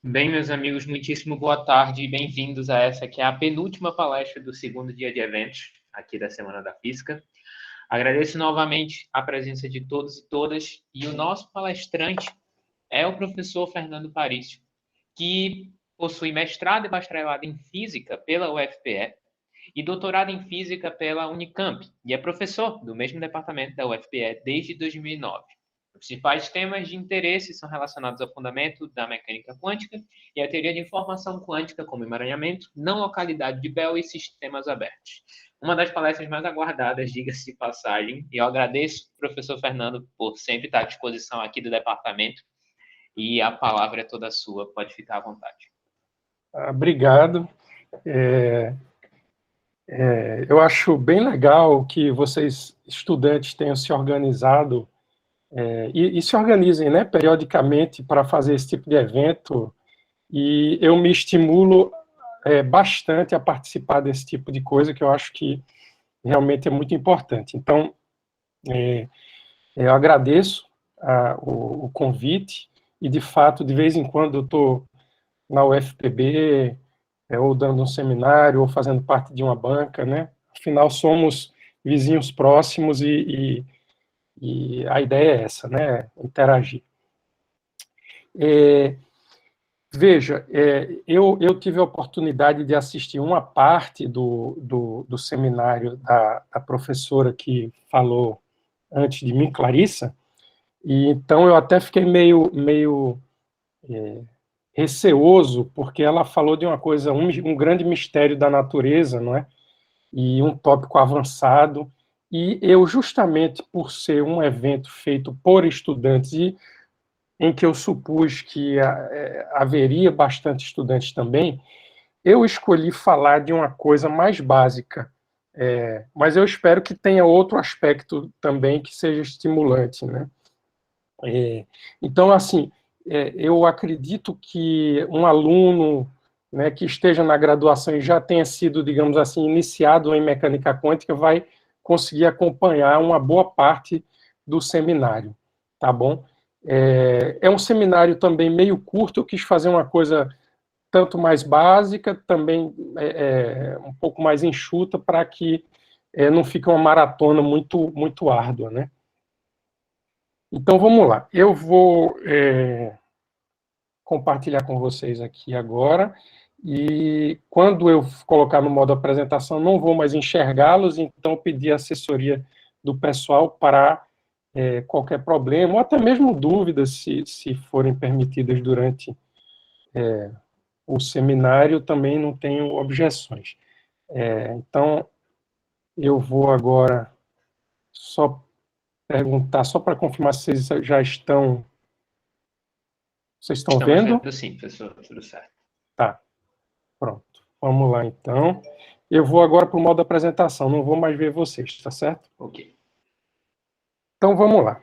Bem, meus amigos, muitíssimo boa tarde e bem-vindos a essa que é a penúltima palestra do segundo dia de eventos aqui da Semana da Física. Agradeço novamente a presença de todos e todas e o nosso palestrante é o professor Fernando Parício, que possui mestrado e bacharelado em Física pela UFPE e doutorado em Física pela Unicamp e é professor do mesmo departamento da UFPE desde 2009. Os principais temas de interesse são relacionados ao fundamento da mecânica quântica e à teoria de informação quântica, como emaranhamento, não localidade de Bell e sistemas abertos. Uma das palestras mais aguardadas, diga-se de passagem, e eu agradeço ao professor Fernando por sempre estar à disposição aqui do departamento, e a palavra é toda sua, pode ficar à vontade. Obrigado. Eu acho bem legal que vocês, estudantes, tenham se organizado e se organizem, né, periodicamente para fazer esse tipo de evento, e eu me estimulo bastante a participar desse tipo de coisa, que eu acho que realmente é muito importante. Então, eu agradeço o convite, e, de fato, de vez em quando eu estou na UFPB, ou dando um seminário, ou fazendo parte de uma banca, né? Afinal, somos vizinhos próximos e a ideia é essa, né? Interagir. Veja, eu tive a oportunidade de assistir uma parte do seminário da professora que falou antes de mim, Clarissa, e então eu até fiquei meio receoso, porque ela falou de uma coisa, um grande mistério da natureza, não é? E um tópico avançado, e eu, justamente por ser um evento feito por estudantes, e em que eu supus que haveria bastante estudantes também, eu escolhi falar de uma coisa mais básica, mas eu espero que tenha outro aspecto também que seja estimulante, né? Então, assim, eu acredito que um aluno, né, que esteja na graduação e já tenha sido, digamos assim, iniciado em mecânica quântica, vai conseguir acompanhar uma boa parte do seminário, tá bom? É um seminário também meio curto, eu quis fazer uma coisa tanto mais básica, também um pouco mais enxuta, para que não fique uma maratona muito árdua, né? Então, vamos lá. Eu vou compartilhar com vocês aqui agora, e quando eu colocar no modo apresentação, não vou mais enxergá-los, então pedir assessoria do pessoal para qualquer problema, ou até mesmo dúvidas, se forem permitidas durante o seminário, também não tenho objeções. Então, eu vou agora só perguntar, só para confirmar se vocês já estão... Vocês estão vendo? Estamos vendo sim, professor, tudo certo. Tá, pronto. Vamos lá, então. Eu vou agora para o modo apresentação, não vou mais ver vocês, tá certo? Ok. Então, vamos lá.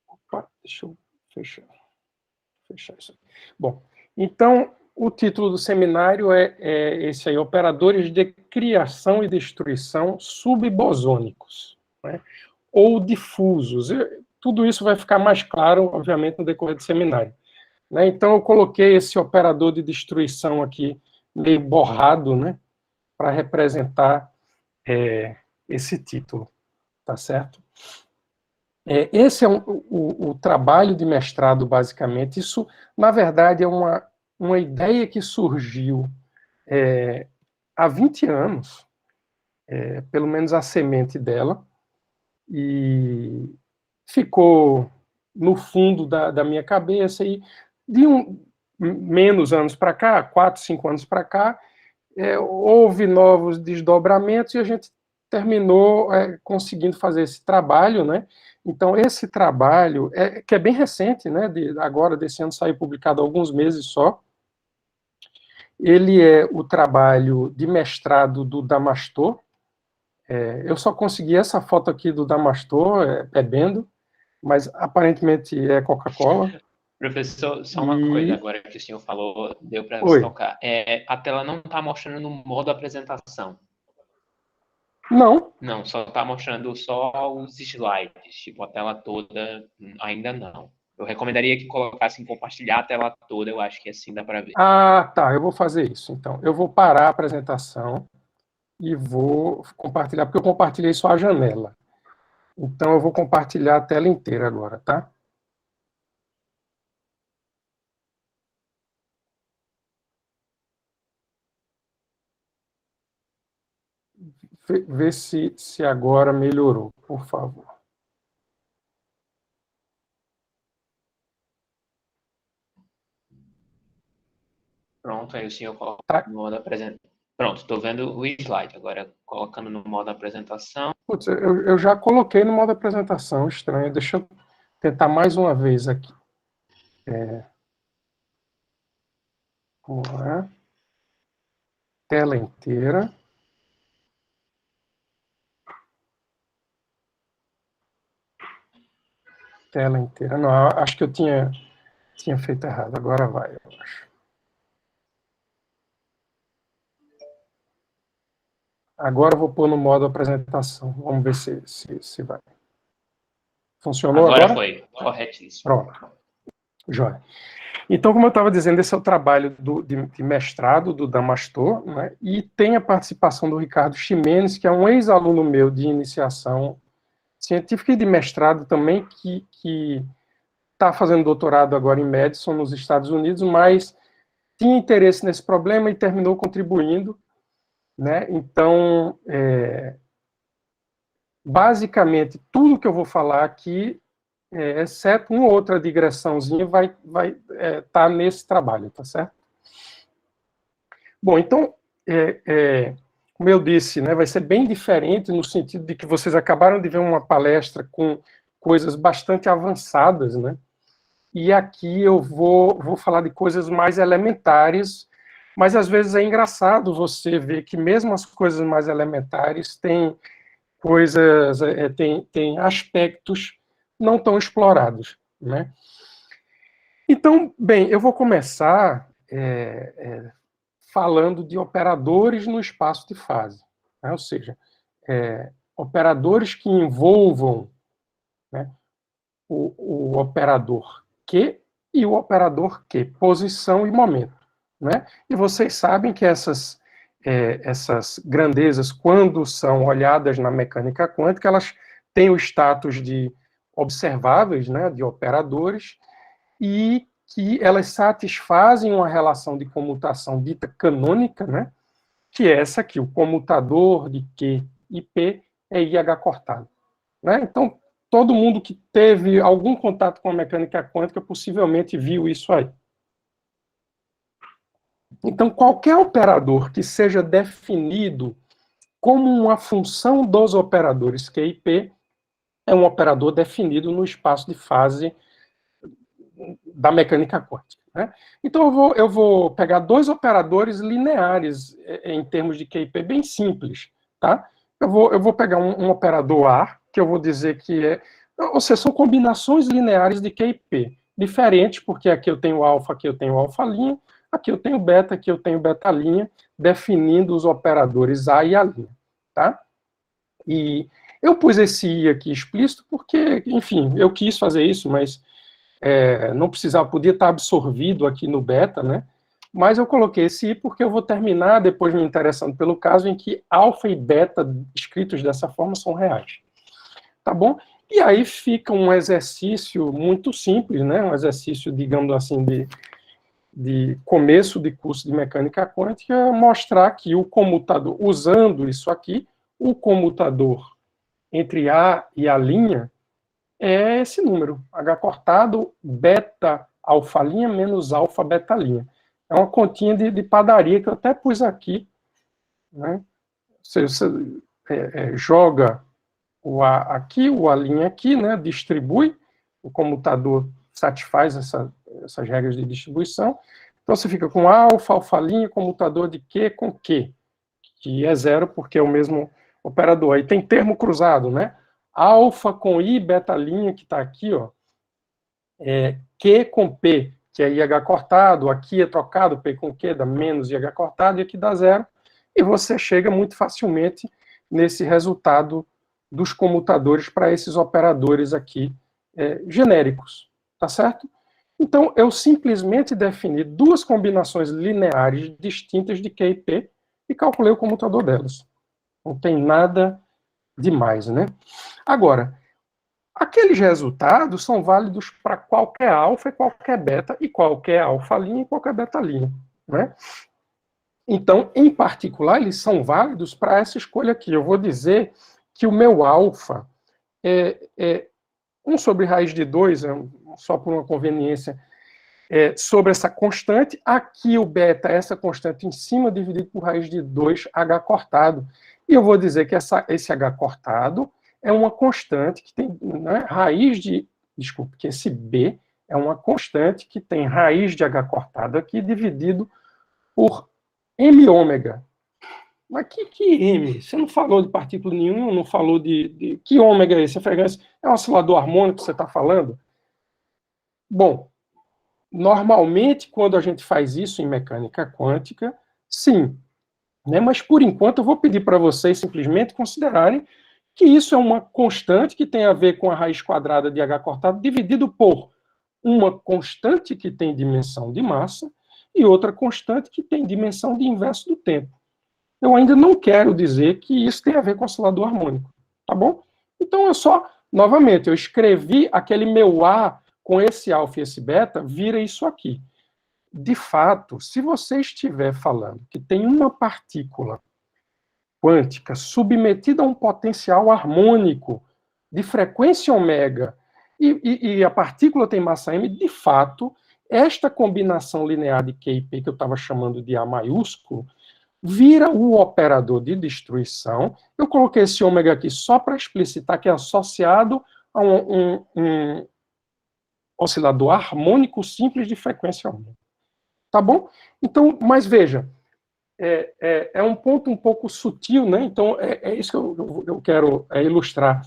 Opa, deixa eu fechar isso aqui. Bom, então, o título do seminário é esse aí, Operadores de Criação e Destruição Subbosônicos, né? Ou difusos. Tudo isso vai ficar mais claro, obviamente, no decorrer do seminário, né? Então, eu coloquei esse operador de destruição aqui, meio borrado, né, para representar esse título, tá certo? Esse é o trabalho de mestrado, basicamente. Isso, na verdade, é uma ideia que surgiu há 20 anos, pelo menos a semente dela, e ficou no fundo da minha cabeça, e de menos anos para cá, 4, 5 anos para cá, houve novos desdobramentos e a gente terminou conseguindo fazer esse trabalho, né? Então, esse trabalho, que é bem recente, né? Agora, desse ano, saiu publicado há alguns meses só. Ele é o trabalho de mestrado do Damastor. Eu só consegui essa foto aqui do Damastor, bebendo, mas aparentemente é Coca-Cola. Professor, só uma coisa agora que o senhor falou, deu para Oi. tocar. A tela não está mostrando no modo apresentação. Não. Não, só está mostrando só os slides, tipo a tela toda, ainda não. Eu recomendaria que colocassem compartilhar a tela toda, eu acho que assim dá para ver. Ah, tá, eu vou fazer isso. Então, eu vou parar a apresentação e vou compartilhar, porque eu compartilhei só a janela. Então, eu vou compartilhar a tela inteira agora, tá? Vê se agora melhorou, por favor. Pronto, aí o senhor coloca Tá. no modo apresentação. Pronto, estou vendo o slide. Agora, colocando no modo apresentação. Putz, eu já coloquei no modo apresentação, estranho. Deixa eu tentar mais uma vez aqui. Vamos lá. Tela inteira. Tela inteira. Não, acho que eu tinha feito errado. Agora vai, eu acho. Agora eu vou pôr no modo apresentação. Vamos ver se vai. Funcionou agora? Agora foi, corretíssimo. Pronto. Jóia. Então, como eu estava dizendo, esse é o trabalho de mestrado do Damastor, né? E tem a participação do Ricardo Ximenes, que é um ex-aluno meu de iniciação científica e de mestrado também, que está fazendo doutorado agora em Madison, nos Estados Unidos, mas tinha interesse nesse problema e terminou contribuindo, né? Então, basicamente, tudo que eu vou falar aqui, exceto uma outra digressãozinha, vai estar nesse trabalho, tá certo? Bom, então, como eu disse, né, vai ser bem diferente no sentido de que vocês acabaram de ver uma palestra com coisas bastante avançadas, né? E aqui eu vou falar de coisas mais elementares, mas às vezes é engraçado você ver que mesmo as coisas mais elementares têm coisas, tem aspectos não tão explorados, né? Então, bem, eu vou começar falando de operadores no espaço de fase, né? Ou seja, operadores que envolvam, né, o operador Q e o operador Q, posição e momento, né? E vocês sabem que essas grandezas, quando são olhadas na mecânica quântica, elas têm o status de observáveis, né, de operadores, e que elas satisfazem uma relação de comutação dita canônica, né, que é essa aqui, o comutador de Q e P é IH cortado, né? Então, todo mundo que teve algum contato com a mecânica quântica possivelmente viu isso aí. Então, qualquer operador que seja definido como uma função dos operadores Q e P é um operador definido no espaço de fase da mecânica quântica, né? Então, eu vou pegar dois operadores lineares em termos de Q e P bem simples, tá? Eu vou pegar um operador A, que eu vou dizer que ou seja, são combinações lineares de Q e P, diferentes, porque aqui eu tenho alfa, aqui eu tenho alfa', aqui eu tenho beta, aqui eu tenho beta', definindo os operadores A e A', tá? E eu pus esse I aqui explícito porque, enfim, eu quis fazer isso, mas não precisava, podia estar absorvido aqui no beta, né? Mas eu coloquei esse I porque eu vou terminar depois me interessando pelo caso em que alfa e beta escritos dessa forma são reais. Tá bom? E aí fica um exercício muito simples, né? Um exercício, digamos assim, de começo de curso de mecânica quântica, mostrar que o comutador, usando isso aqui, o comutador entre A e A' é esse número, H cortado, beta alfa' menos alfa beta'. É uma continha de padaria que eu até pus aqui, né? Você joga o A aqui, o A' aqui, né? Distribui, o comutador satisfaz essas regras de distribuição. Então você fica com alfa, alfa', comutador de Q com Q, que é zero porque é o mesmo operador. Aí tem termo cruzado, né? Alfa com I, beta', que está aqui, ó, Q com P, que é IH cortado, aqui é trocado, P com Q dá menos IH cortado, e aqui dá zero, e você chega muito facilmente nesse resultado dos comutadores para esses operadores aqui genéricos, tá certo? Então, eu simplesmente defini duas combinações lineares distintas de Q e P e calculei o comutador delas. Não tem nada demais, né? Agora, aqueles resultados são válidos para qualquer alfa e qualquer beta, e qualquer alfa-linha e qualquer beta-linha, né? Então, em particular, eles são válidos para essa escolha aqui. Eu vou dizer que o meu alfa é 1 sobre raiz de 2, só por uma conveniência, sobre essa constante. Aqui o beta é essa constante em cima dividido por raiz de 2 h cortado. E eu vou dizer que esse h cortado é uma constante que tem, né, raiz de... Desculpe, que esse b é uma constante que tem raiz de h cortado aqui dividido por m ômega. Mas que m? Você não falou de partícula nenhuma, não falou de... Que ômega é esse? A frequência é um oscilador harmônico que você está falando? Bom, normalmente, quando a gente faz isso em mecânica quântica, sim. Né? Mas, por enquanto, eu vou pedir para vocês simplesmente considerarem que isso é uma constante que tem a ver com a raiz quadrada de h cortado dividido por uma constante que tem dimensão de massa e outra constante que tem dimensão de inverso do tempo. Eu ainda não quero dizer que isso tem a ver com oscilador harmônico, tá bom? Então, novamente, eu escrevi aquele meu A com esse alfa e esse beta, vira isso aqui. De fato, se você estiver falando que tem uma partícula quântica submetida a um potencial harmônico de frequência ômega e a partícula tem massa m, de fato, esta combinação linear de Q e P, que eu estava chamando de A maiúsculo, vira o operador de destruição. Eu coloquei esse ômega aqui só para explicitar que é associado a um oscilador harmônico simples de frequência ômega. Tá bom? Então, mas veja, é um ponto um pouco sutil, né? Então, é isso que eu quero ilustrar.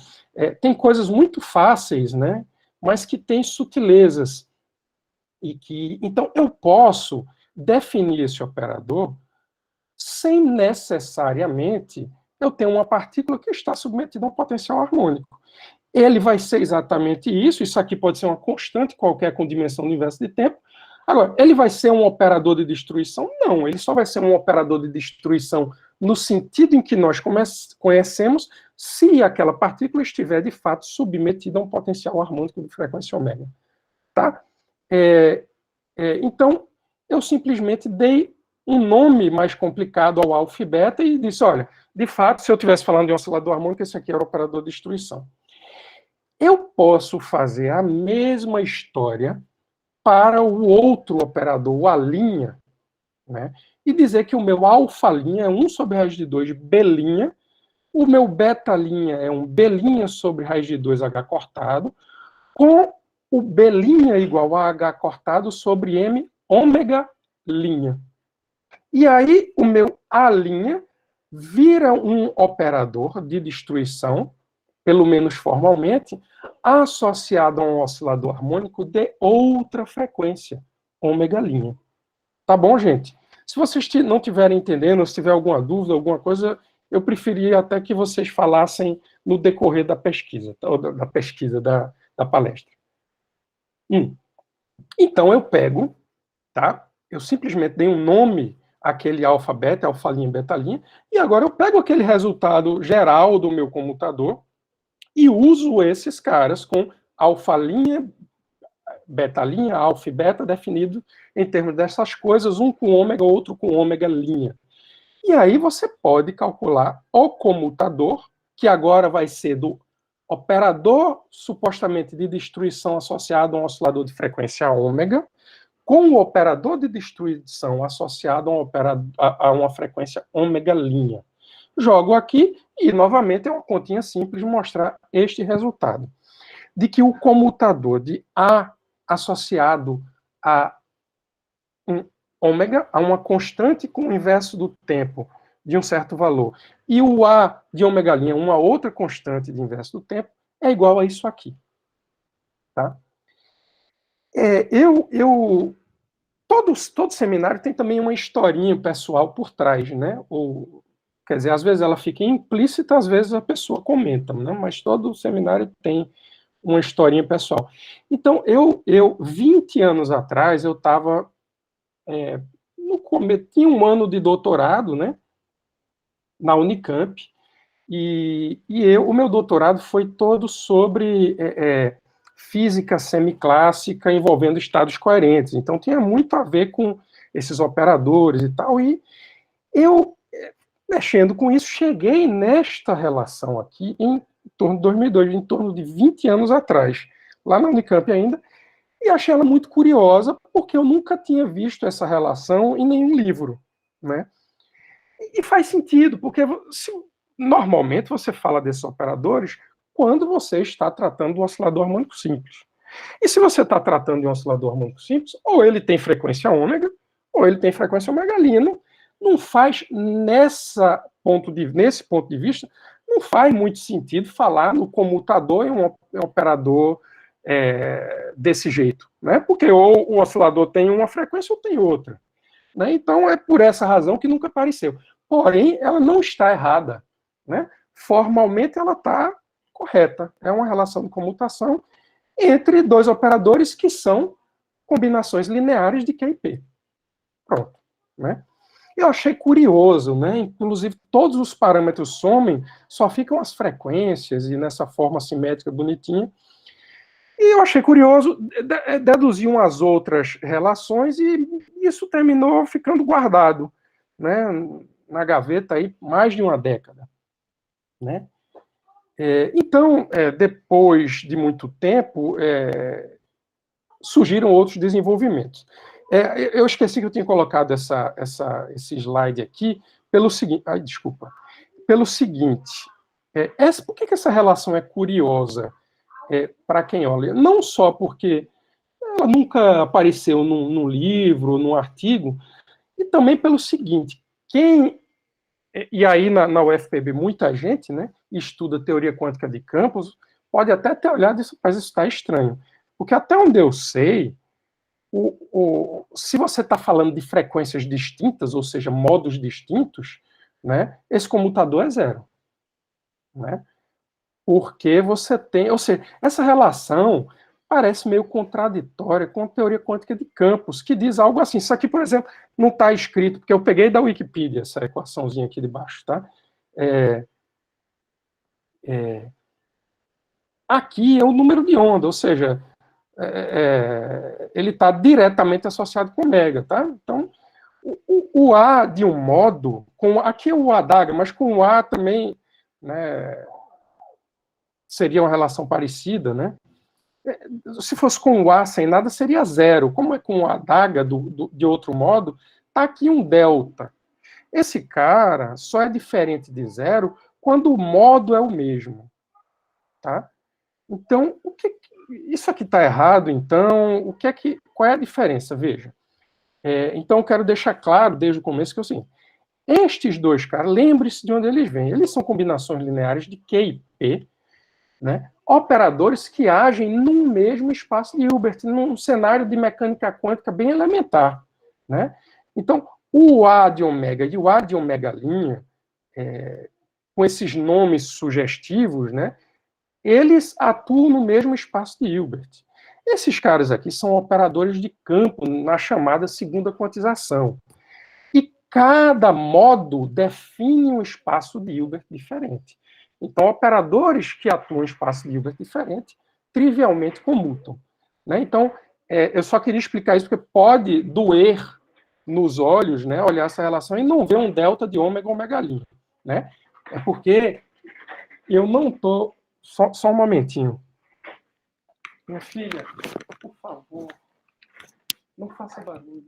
Tem coisas muito fáceis, né? Mas que têm sutilezas. Então, eu posso definir esse operador sem necessariamente eu ter uma partícula que está submetida a um potencial harmônico. Ele vai ser exatamente isso aqui pode ser uma constante qualquer com dimensão do inverso de tempo. Agora, ele vai ser um operador de destruição? Não, ele só vai ser um operador de destruição no sentido em que nós conhecemos se aquela partícula estiver, de fato, submetida a um potencial harmônico de frequência ômega. Tá? Então, eu simplesmente dei um nome mais complicado ao alfa e beta e disse, olha, de fato, se eu estivesse falando de um oscilador harmônico, esse aqui era o operador de destruição. Eu posso fazer a mesma história para o outro operador, o A', né, e dizer que o meu alfa' é 1 sobre raiz de 2 B', o meu beta' é um B' sobre raiz de 2 H cortado, com o B' igual a H cortado sobre M ômega'. E aí, o meu A' vira um operador de destruição, pelo menos formalmente, associado a um oscilador harmônico de outra frequência, ômega'. Tá bom, gente? Se vocês não estiverem entendendo, se tiver alguma dúvida, alguma coisa, eu preferia até que vocês falassem no decorrer da pesquisa, da palestra. Então, eu pego, tá? Eu simplesmente dei um nome àquele alfa, beta, alfa', beta', e agora eu pego aquele resultado geral do meu comutador e uso esses caras com alfa', beta', alfa e beta definido em termos dessas coisas, um com ômega, outro com ômega'. E aí você pode calcular o comutador, que agora vai ser do operador supostamente de destruição associado a um oscilador de frequência ômega, com o operador de destruição associado a uma frequência ômega'. Jogo aqui e, novamente, é uma continha simples de mostrar este resultado. De que o comutador de A associado a um ômega, a uma constante com o inverso do tempo de um certo valor, e o A de ômega', uma outra constante de inverso do tempo, é igual a isso aqui. Tá? Todo seminário tem também uma historinha pessoal por trás, né? Quer dizer, às vezes ela fica implícita, às vezes a pessoa comenta, né? Mas todo seminário tem uma historinha pessoal. Então, 20 anos atrás, eu estava tinha um ano de doutorado, né, na Unicamp, e o meu doutorado foi todo sobre física semiclássica envolvendo estados coerentes. Então, tinha muito a ver com esses operadores e tal, e eu, mexendo com isso, cheguei nesta relação aqui em torno de 2002, em torno de 20 anos atrás, lá na Unicamp ainda, e achei ela muito curiosa, porque eu nunca tinha visto essa relação em nenhum livro, né? E faz sentido, porque normalmente você fala desses operadores quando você está tratando de um oscilador harmônico simples. E se você está tratando de um oscilador harmônico simples, ou ele tem frequência ômega, ou ele tem frequência omegalina. Não faz, nesse ponto de vista, não faz muito sentido falar no comutador em um operador desse jeito, né? Porque ou o oscilador tem uma frequência ou tem outra. Né? Então, é por essa razão que nunca apareceu. Porém, ela não está errada. Né? Formalmente, ela está correta. É uma relação de comutação entre dois operadores que são combinações lineares de Q e P. Pronto. Né? Eu achei curioso, né? Inclusive, todos os parâmetros somem, só ficam as frequências, e nessa forma simétrica bonitinha. E eu achei curioso, deduzir umas outras relações, e isso terminou ficando guardado, né, na gaveta aí mais de uma década. Né? Então, depois de muito tempo, surgiram outros desenvolvimentos. Eu esqueci que eu tinha colocado esse slide aqui pelo seguinte. Ai, desculpa. Pelo seguinte, por que essa relação é curiosa para quem olha? Não só porque ela nunca apareceu num livro, num artigo, e também pelo seguinte: e aí na UFPB muita gente, né, estuda teoria quântica de campos, pode até ter olhado isso, mas isso está estranho. Porque até onde eu sei, se você está falando de frequências distintas, ou seja, modos distintos, né, esse comutador é zero. Né? Porque você tem, ou seja, essa relação parece meio contraditória com a teoria quântica de campos, que diz algo assim. Isso aqui, por exemplo, não está escrito, porque eu peguei da Wikipedia essa equaçãozinha aqui de baixo, tá? Aqui é o número de onda, ou seja, ele está diretamente associado com ômega, tá? Então, o A de um modo, aqui é o A d'H, mas com o A também, né, seria uma relação parecida, né? Se fosse com o A sem nada, seria zero. Como é com a adaga de outro modo, está aqui um delta. Esse cara só é diferente de zero quando o modo é o mesmo. Tá? Então, isso aqui está errado, então, qual é a diferença? Veja. Então, eu quero deixar claro desde o começo que é o seguinte: estes dois caras, lembre-se de onde eles vêm. Eles são combinações lineares de Q e P, né? Operadores que agem no mesmo espaço de Hilbert, num cenário de mecânica quântica bem elementar. Né? Então, o A de ômega e o A de ômega linha, com esses nomes sugestivos, né, eles atuam no mesmo espaço de Hilbert. Esses caras aqui são operadores de campo na chamada segunda quantização. E cada modo define um espaço de Hilbert diferente. Então, operadores que atuam em espaço de Hilbert diferente, trivialmente comutam. Né? Então, eu só queria explicar isso, porque pode doer nos olhos, né, olhar essa relação e não ver um delta de ômega omegalinha. Né? É porque eu não estou... Só um momentinho. Minha filha, por favor, não faça barulho.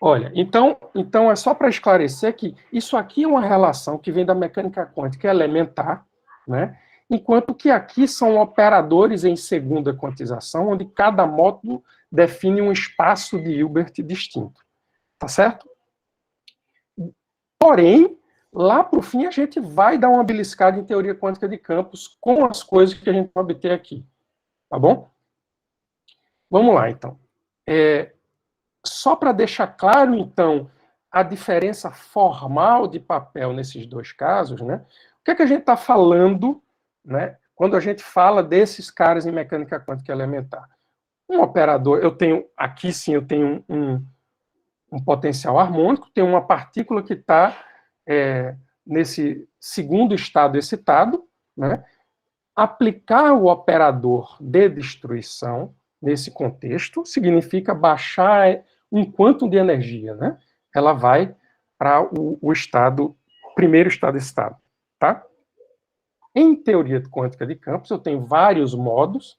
Olha, então é só para esclarecer que isso aqui é uma relação que vem da mecânica quântica elementar, né? Enquanto que aqui são operadores em segunda quantização, onde cada módulo define um espaço de Hilbert distinto. Tá certo? Porém, lá para o fim, a gente vai dar uma beliscada em teoria quântica de campos com as coisas que a gente vai obter aqui. Tá bom? Vamos lá, então. Só para deixar claro, então, a diferença formal de papel nesses dois casos, né? O que é que a gente está falando, né, quando a gente fala desses caras em mecânica quântica elementar. Um operador, eu tenho, aqui sim, eu tenho um potencial harmônico, tem uma partícula que está nesse segundo estado excitado, né? Aplicar o operador de destruição nesse contexto significa baixar um quantum de energia, né? Ela vai para o estado, primeiro estado excitado, tá? Em teoria quântica de campos, eu tenho vários modos,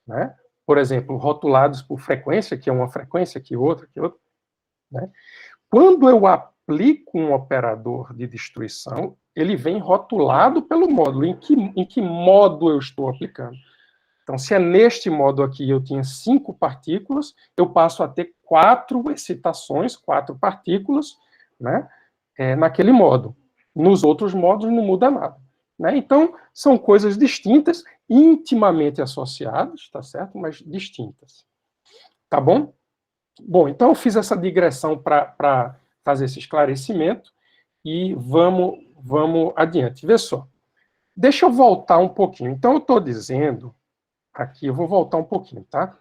né? Por exemplo, rotulados por frequência, que é uma frequência, que outra, né? Quando eu aplico um operador de destruição, ele vem rotulado pelo módulo. Em que modo eu estou aplicando? Então, se é neste modo aqui eu tinha 5 partículas, eu passo a ter 4 excitações, 4 partículas, né, naquele modo. Nos outros modos não muda nada. Né? Então, são coisas distintas, intimamente associadas, tá certo? Mas distintas. Tá bom? Bom, então eu fiz essa digressão para fazer esse esclarecimento e vamos adiante. Vê só. Deixa eu voltar um pouquinho. Então, eu estou dizendo, aqui, eu vou voltar um pouquinho, tá?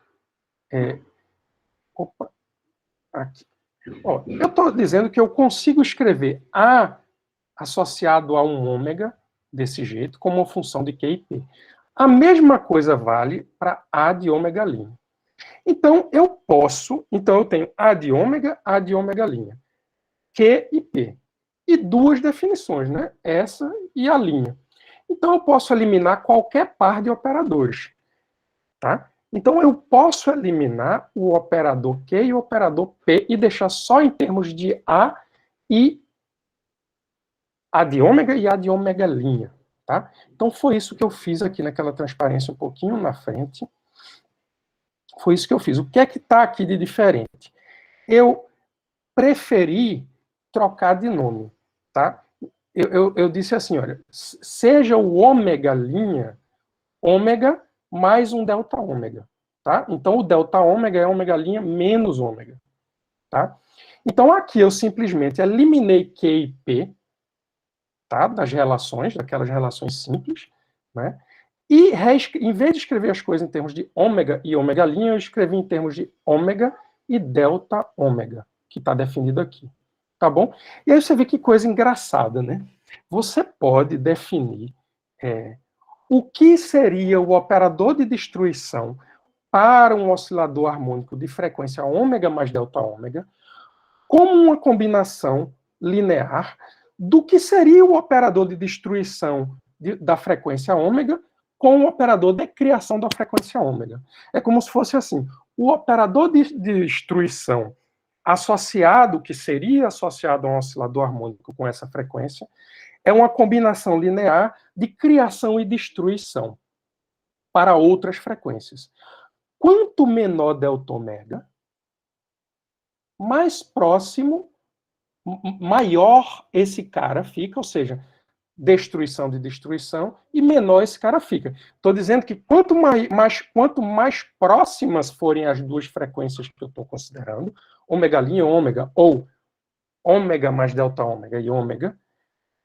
Opa, aqui. Ó, eu estou dizendo que eu consigo escrever A associado a um ômega, desse jeito, como uma função de Q e P. A mesma coisa vale para A de ômega linha. Então, eu tenho A de ômega linha, Q e P. E duas definições, né? Essa e a linha. Então, eu posso eliminar qualquer par de operadores, tá? Então, eu posso eliminar o operador Q e o operador P e deixar só em termos de A de ômega e A de ômega linha, tá? Então, foi isso que eu fiz aqui naquela transparência um pouquinho na frente. Foi isso que eu fiz. O que é que está aqui de diferente? Eu preferi trocar de nome, tá? Eu disse assim, olha, seja o ômega linha, ômega mais um delta ômega, tá? Então, o delta ômega é ômega linha menos ômega, tá? Então, aqui eu simplesmente eliminei Q e P, tá? Das relações, daquelas relações simples, né? E, em vez de escrever as coisas em termos de ômega e ômega linha, eu escrevi em termos de ômega e delta ômega, que está definido aqui. Tá bom? E aí você vê que coisa engraçada, né? Você pode definir o que seria o operador de destruição para um oscilador harmônico de frequência ômega mais delta ômega como uma combinação linear do que seria o operador de destruição da frequência ômega com o operador de criação da frequência ômega. É como se fosse assim, o operador de destruição associado, que seria associado a um oscilador harmônico com essa frequência, é uma combinação linear de criação e destruição para outras frequências. Quanto menor delta ômega, mais próximo, maior esse cara fica, ou seja, destruição de destruição, e menor esse cara fica. Estou dizendo que quanto mais próximas forem as duas frequências que eu estou considerando, ômega linha e ômega, ou ômega mais delta ômega e ômega,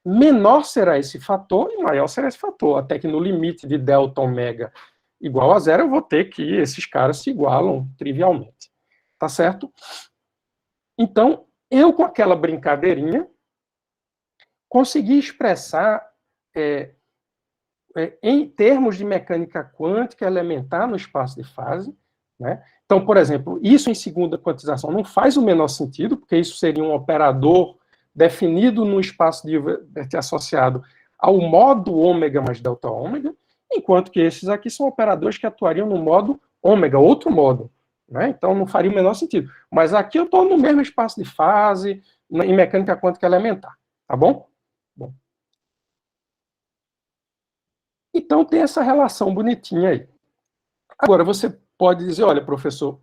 menor será esse fator e maior será esse fator, até que no limite de delta ômega igual a zero, eu vou ter que esses caras se igualam trivialmente. Tá certo? Então, eu com aquela brincadeirinha, consegui expressar em termos de mecânica quântica elementar no espaço de fase, né? Então, por exemplo, isso em segunda quantização não faz o menor sentido, porque isso seria um operador definido no espaço de associado ao modo ômega mais delta ômega, enquanto que esses aqui são operadores que atuariam no modo ômega, outro modo, né? Então não faria o menor sentido. Mas aqui eu estou no mesmo espaço de fase, em mecânica quântica elementar, tá bom? Bom. Então tem essa relação bonitinha aí. Agora, você pode dizer, olha, professor,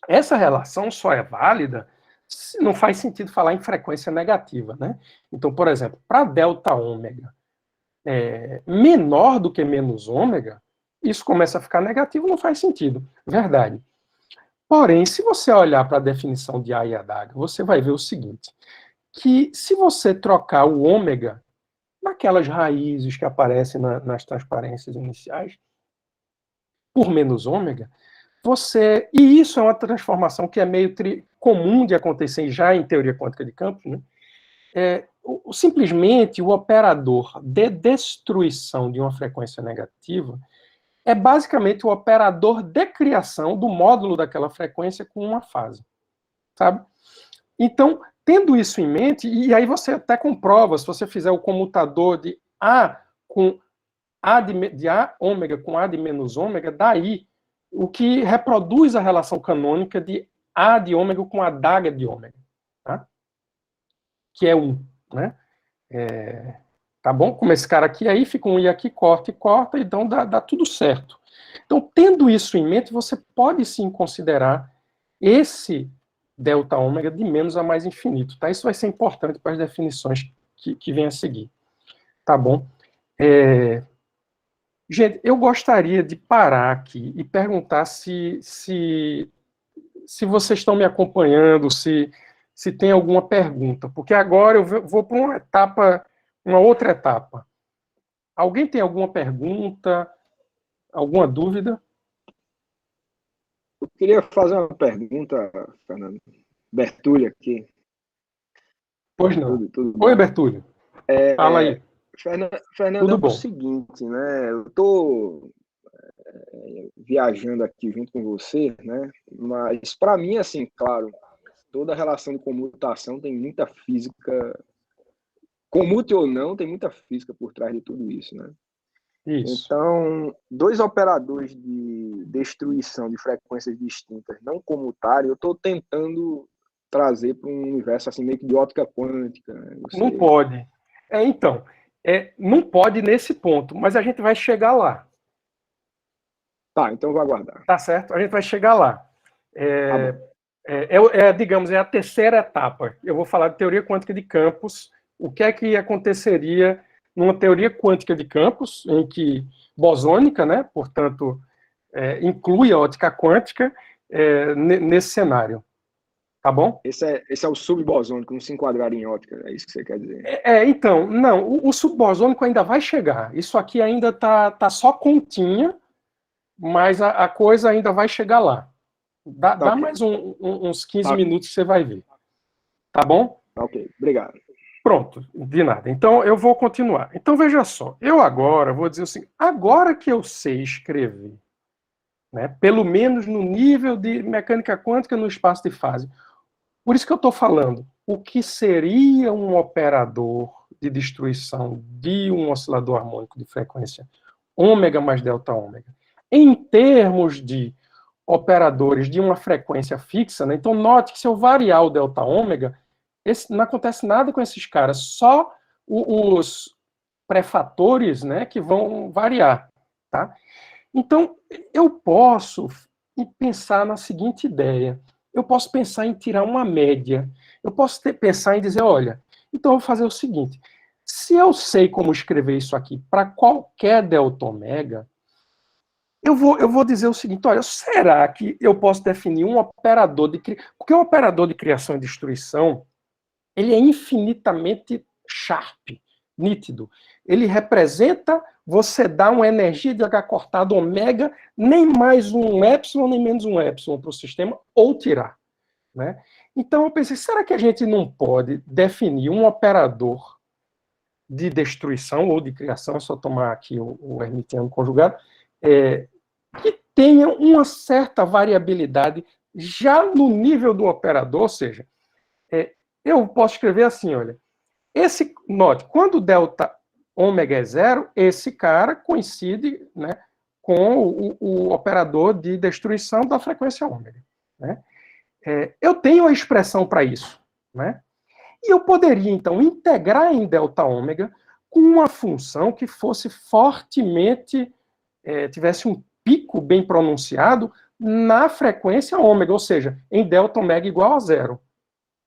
essa relação só é válida se não faz sentido falar em frequência negativa, né? Então, por exemplo, para delta ômega menor do que menos ômega, isso começa a ficar negativo, não faz sentido. Verdade. Porém, se você olhar para a definição de A e A d'H, você vai ver o seguinte, que se você trocar o ômega, naquelas raízes que aparecem nas transparências iniciais, por menos ômega, e isso é uma transformação que é meio comum de acontecer já em teoria quântica de campos, né? Simplesmente o operador de destruição de uma frequência negativa é basicamente o operador de criação do módulo daquela frequência com uma fase, sabe? Então, tendo isso em mente, e aí você até comprova, se você fizer o comutador de A com A de A ômega com A de menos ômega, daí o que reproduz a relação canônica de A de ômega com a adaga de ômega, tá? Que é 1, né? Tá bom? Como esse cara aqui, aí fica um I aqui, corta e corta, então dá tudo certo. Então, tendo isso em mente, você pode sim considerar esse delta ômega de menos a mais infinito, tá? Isso vai ser importante para as definições que vêm a seguir, tá bom? Gente, eu gostaria de parar aqui e perguntar se vocês estão me acompanhando, se tem alguma pergunta, porque agora eu vou para uma outra etapa. Alguém tem alguma pergunta, alguma dúvida? Eu queria fazer uma pergunta, Fernando. Bertulli aqui. Pois não. Tudo Oi, bom? Bertulli. Fala aí. Fernando, Tudo bom. É o seguinte, né? Eu estou viajando aqui junto com você, né? Mas para mim, assim, claro, toda relação de comutação tem muita física, comute ou não, tem muita física por trás de tudo isso, né? Isso. Então, dois operadores de destruição de frequências distintas não comutarem, eu estou tentando trazer para um universo assim meio que de ótica quântica. Né? Não pode. Então, não pode nesse ponto, mas a gente vai chegar lá. Tá, então vou aguardar. Tá certo? A gente vai chegar lá. Digamos, é a terceira etapa. Eu vou falar de teoria quântica de campos. O que é que aconteceria numa teoria quântica de campos, em que bosônica, né, portanto, inclui a ótica quântica nesse cenário. Tá bom? Esse é o subbosônico, não se enquadrar em ótica, é isso que você quer dizer? Então, não, o subbosônico ainda vai chegar. Isso aqui ainda tá só continha, mas a coisa ainda vai chegar lá. Dá okay. Mais uns 15 minutos que você vai ver. Tá bom? Ok, obrigado. Pronto, de nada. Então, eu vou continuar. Então, veja só. Eu agora vou dizer assim, agora que eu sei escrever, né, pelo menos no nível de mecânica quântica no espaço de fase, por isso que eu estou falando, o que seria um operador de destruição de um oscilador harmônico de frequência ômega mais delta ômega, em termos de operadores de uma frequência fixa, né? Então, note que se eu variar o delta ômega, não acontece nada com esses caras, só os prefatores, né, que vão variar, tá? Então, eu posso pensar na seguinte ideia, eu posso pensar em tirar uma média, eu posso pensar em dizer, olha, então eu vou fazer o seguinte, se eu sei como escrever isso aqui para qualquer delta ômega, eu vou dizer o seguinte, olha, será que eu posso definir um operador de criação? Porque o operador de criação e destruição, ele é infinitamente sharp, nítido. Ele representa, você dá uma energia de H cortado ômega, nem mais um epsilon, nem menos um epsilon para o sistema, ou tirar. Né? Então eu pensei, será que a gente não pode definir um operador de destruição ou de criação, é só tomar aqui o hermitiano conjugado, que tenha uma certa variabilidade já no nível do operador, ou seja, eu posso escrever assim, olha, note, quando delta ômega é zero, esse cara coincide, né, com o operador de destruição da frequência ômega. Né? Eu tenho a expressão para isso. Né? E eu poderia, então, integrar em delta ômega com uma função que fosse fortemente, tivesse um pico bem pronunciado na frequência ômega, ou seja, em delta ômega igual a zero.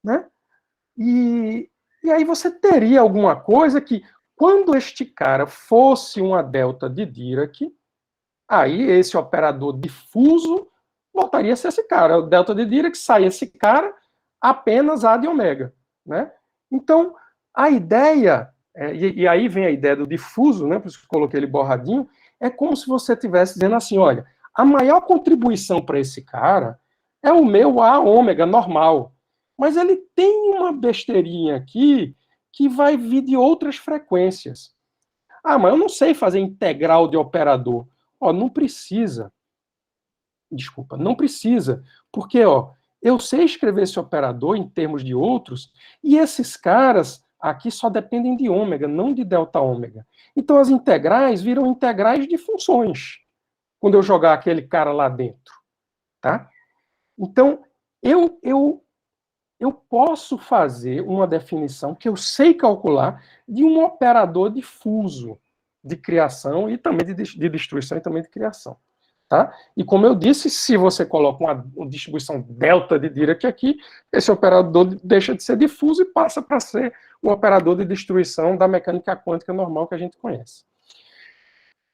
Né? E aí você teria alguma coisa que, quando este cara fosse uma delta de Dirac, aí esse operador difuso voltaria a ser esse cara. O delta de Dirac sai esse cara apenas A de ômega. Né? Então, a ideia e aí vem a ideia do difuso, né, por isso que eu coloquei ele borradinho, é como se você estivesse dizendo assim, olha, a maior contribuição para esse cara é o meu A ômega normal, mas ele tem uma besteirinha aqui que vai vir de outras frequências. Ah, mas eu não sei fazer integral de operador. Ó, não precisa. Desculpa, não precisa. Porque, ó, eu sei escrever esse operador em termos de outros, e esses caras aqui só dependem de ômega, não de delta ômega. Então as integrais viram integrais de funções, quando eu jogar aquele cara lá dentro. Tá? Então, eu posso fazer uma definição que eu sei calcular de um operador difuso de criação e também de destruição e também de criação. Tá? E como eu disse, se você coloca uma distribuição delta de Dirac aqui, esse operador deixa de ser difuso e passa para ser o operador de destruição da mecânica quântica normal que a gente conhece.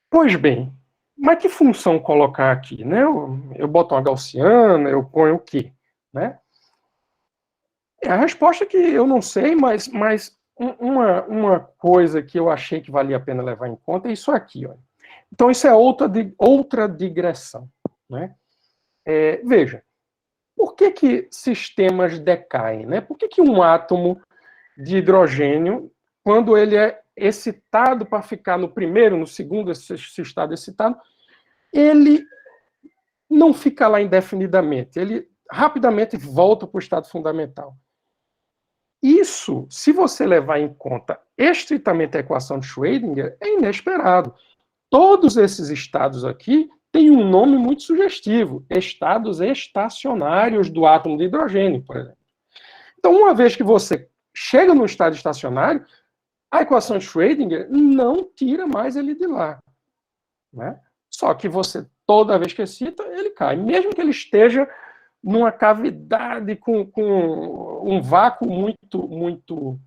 Pois bem, mas que função colocar aqui? Né? Eu boto uma gaussiana, eu ponho o quê? Né? A resposta é que eu não sei, mas uma coisa que eu achei que valia a pena levar em conta é isso aqui. Ó. Então, isso é outra digressão. Né? Veja, por que sistemas decaem? Né? Por que um átomo de hidrogênio, quando ele é excitado para ficar no primeiro, no segundo, esse estado excitado, ele não fica lá indefinidamente, ele rapidamente volta para o estado fundamental. Isso, se você levar em conta estritamente a equação de Schrödinger, é inesperado. Todos esses estados aqui têm um nome muito sugestivo, estados estacionários do átomo de hidrogênio, por exemplo. Então, uma vez que você chega no estado estacionário, a equação de Schrödinger não tira mais ele de lá. Né? Só que você, toda vez que excita, ele cai. Mesmo que ele esteja numa cavidade com um vácuo muito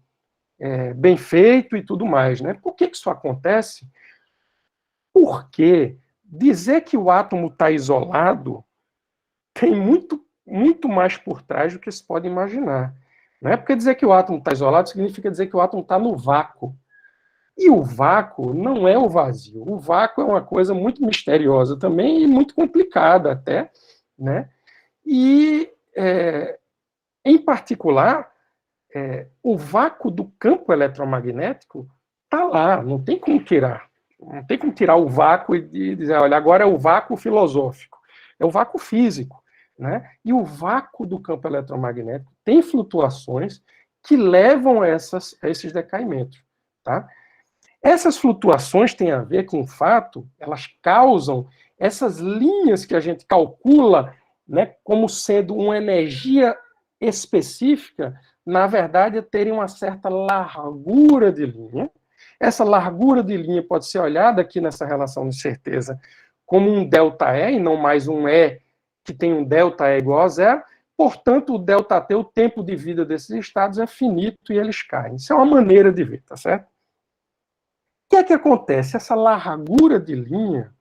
bem feito e tudo mais. Né? Por que isso acontece? Porque dizer que o átomo está isolado tem muito mais por trás do que se pode imaginar. Não é porque dizer que o átomo está isolado significa dizer que o átomo está no vácuo. E o vácuo não é o vazio. O vácuo é uma coisa muito misteriosa também e muito complicada até. Né? E, em particular, o vácuo do campo eletromagnético está lá, não tem como tirar. Não tem como tirar o vácuo e dizer, olha, agora é o vácuo filosófico. É o vácuo físico. Né? E o vácuo do campo eletromagnético tem flutuações que levam a esses decaimentos. Tá? Essas flutuações têm a ver com o fato, elas causam essas linhas que a gente calcula, né, como sendo uma energia específica, na verdade, terem uma certa largura de linha. Essa largura de linha pode ser olhada aqui nessa relação de certeza como um ΔE, e não mais um E que tem um ΔE igual a zero. Portanto, o ΔT, o tempo de vida desses estados, é finito e eles caem. Isso é uma maneira de ver, tá certo? O que acontece? Essa largura de linha,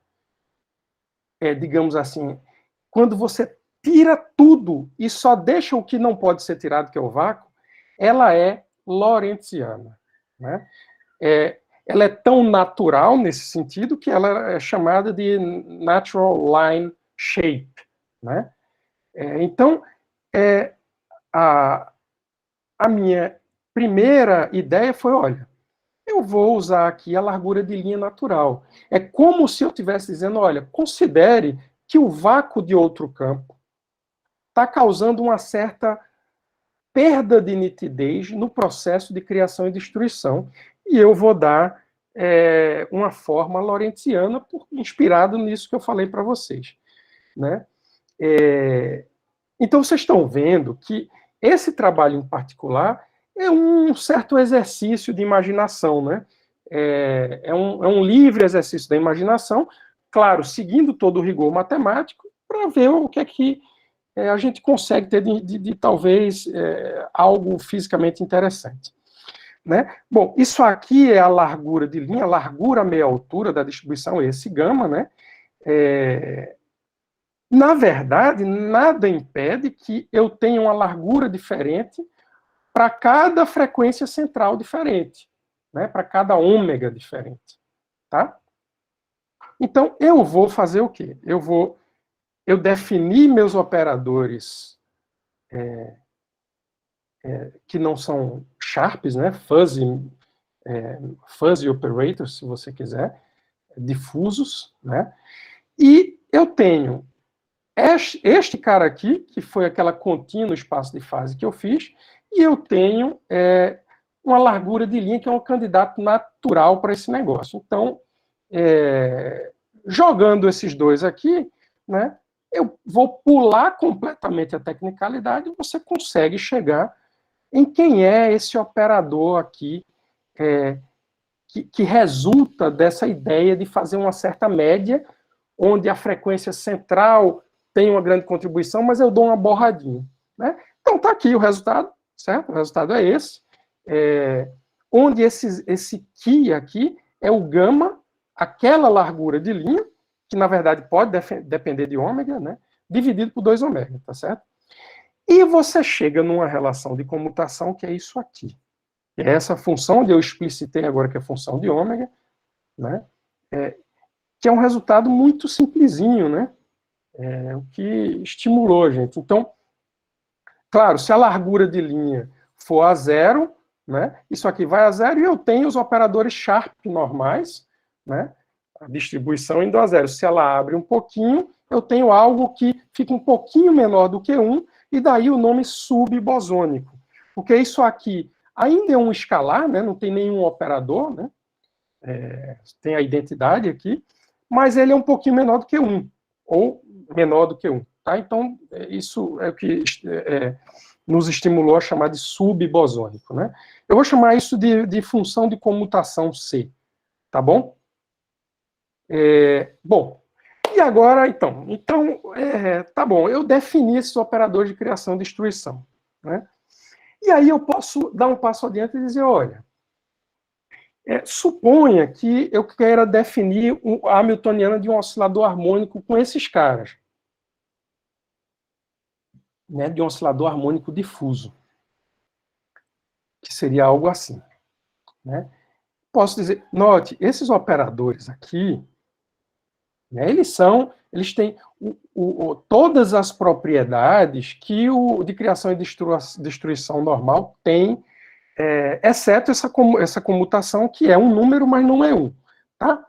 digamos assim, quando você tira tudo e só deixa o que não pode ser tirado, que é o vácuo, ela é lorentziana. Né? Ela é tão natural nesse sentido que ela é chamada de natural line shape. Né? Então, a minha primeira ideia foi, olha, eu vou usar aqui a largura de linha natural. É como se eu estivesse dizendo, olha, considere que o vácuo de outro campo está causando uma certa perda de nitidez no processo de criação e destruição, e eu vou dar uma forma lorentziana inspirado nisso que eu falei para vocês. Né? Então, vocês estão vendo que esse trabalho em particular é um certo exercício de imaginação, né? É um livre exercício da imaginação, claro, seguindo todo o rigor matemático, para ver o que é que a gente consegue ter de talvez algo fisicamente interessante. Né? Bom, isso aqui é a largura de linha, a largura meia altura da distribuição, esse gama, né? Na verdade, nada impede que eu tenha uma largura diferente para cada frequência central diferente. né, para cada ômega diferente. Tá? Então, eu vou fazer o quê? Eu defini meus operadores que não são sharps, né, fuzzy operators, se você quiser, difusos, né, e eu tenho este cara aqui, que foi aquela continha no espaço de fase que eu fiz, e eu tenho uma largura de linha que é um candidato natural para esse negócio. Então, jogando esses dois aqui, né, eu vou pular completamente a tecnicalidade e você consegue chegar em quem é esse operador aqui que resulta dessa ideia de fazer uma certa média, onde a frequência central tem uma grande contribuição, mas eu dou uma borradinha. Né? Então, está aqui o resultado, certo? O resultado é esse, onde esse Ki aqui é o gama, aquela largura de linha, que na verdade pode depender de ômega, né? Dividido por 2 ômega, tá certo? E você chega numa relação de comutação que é isso aqui. É essa função onde eu explicitei agora que é função de ômega, né? Que é um resultado muito simplesinho, né? O que estimulou a gente. Então, claro, se a largura de linha for a 0, né? Isso aqui vai a 0 e eu tenho os operadores sharp normais, né? A distribuição indo a 0. Se ela abre um pouquinho, eu tenho algo que fica um pouquinho menor do que 1, e daí o nome subbosônico. Porque isso aqui ainda é um escalar, né? Não tem nenhum operador, né? Tem a identidade aqui, mas ele é um pouquinho menor do que 1, ou menor do que 1. Tá? Então, isso é o que nos estimulou a chamar de subbosônico. Né? Eu vou chamar isso de função de comutação C. Tá bom? Bom, e agora, então tá bom, eu defini esses operadores de criação e destruição. Né? E aí eu posso dar um passo adiante e dizer, olha, suponha que eu queira definir a hamiltoniana de um oscilador harmônico com esses caras. Né, de um oscilador harmônico difuso. Que seria algo assim. Né? Posso dizer, note, esses operadores aqui, né, eles têm todas as propriedades que o de criação e destruição normal tem, exceto essa comutação, que é um número, mas não é 1. Tá?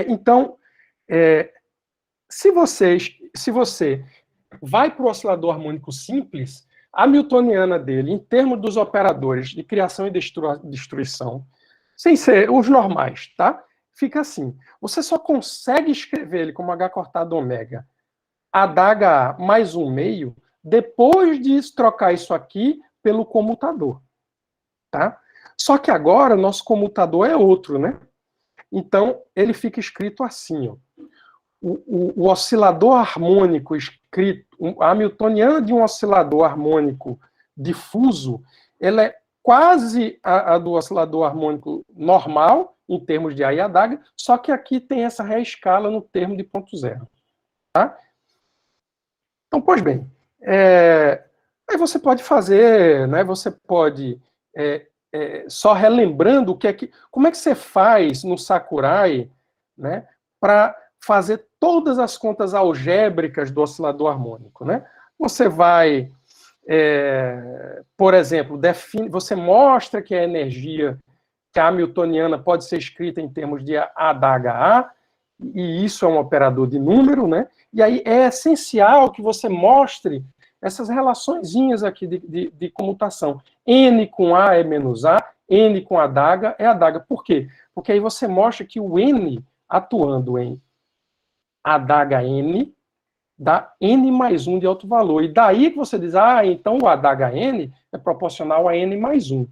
Então, se você vai para o oscilador harmônico simples, a hamiltoniana dele, em termos dos operadores de criação e destruição, sem ser os normais, tá? Fica assim. Você só consegue escrever ele como H cortado ômega adaga mais 1/2 depois de trocar isso aqui pelo comutador. Tá? Só que agora nosso comutador é outro, né? Então, ele fica escrito assim, ó. O oscilador harmônico escrito, a hamiltoniana de um oscilador harmônico difuso, ela é quase a do oscilador harmônico normal, em termos de A e adaga, só que aqui tem essa reescala no termo de ponto zero. Tá? Então, pois bem, aí você pode fazer, né, você pode, só relembrando como é que você faz no Sakurai, né, para fazer todas as contas algébricas do oscilador harmônico. Né? Você vai, por exemplo, você mostra que a energia, que a hamiltoniana pode ser escrita em termos de adaga, e isso é um operador de número, né? E aí é essencial que você mostre essas relaçõezinhas aqui de comutação. N com A é menos A, N com adaga é adaga. Por quê? Porque aí você mostra que o N atuando em adaga N dá N mais 1 de alto valor. E daí que você diz, então o adaga N é proporcional a N mais 1.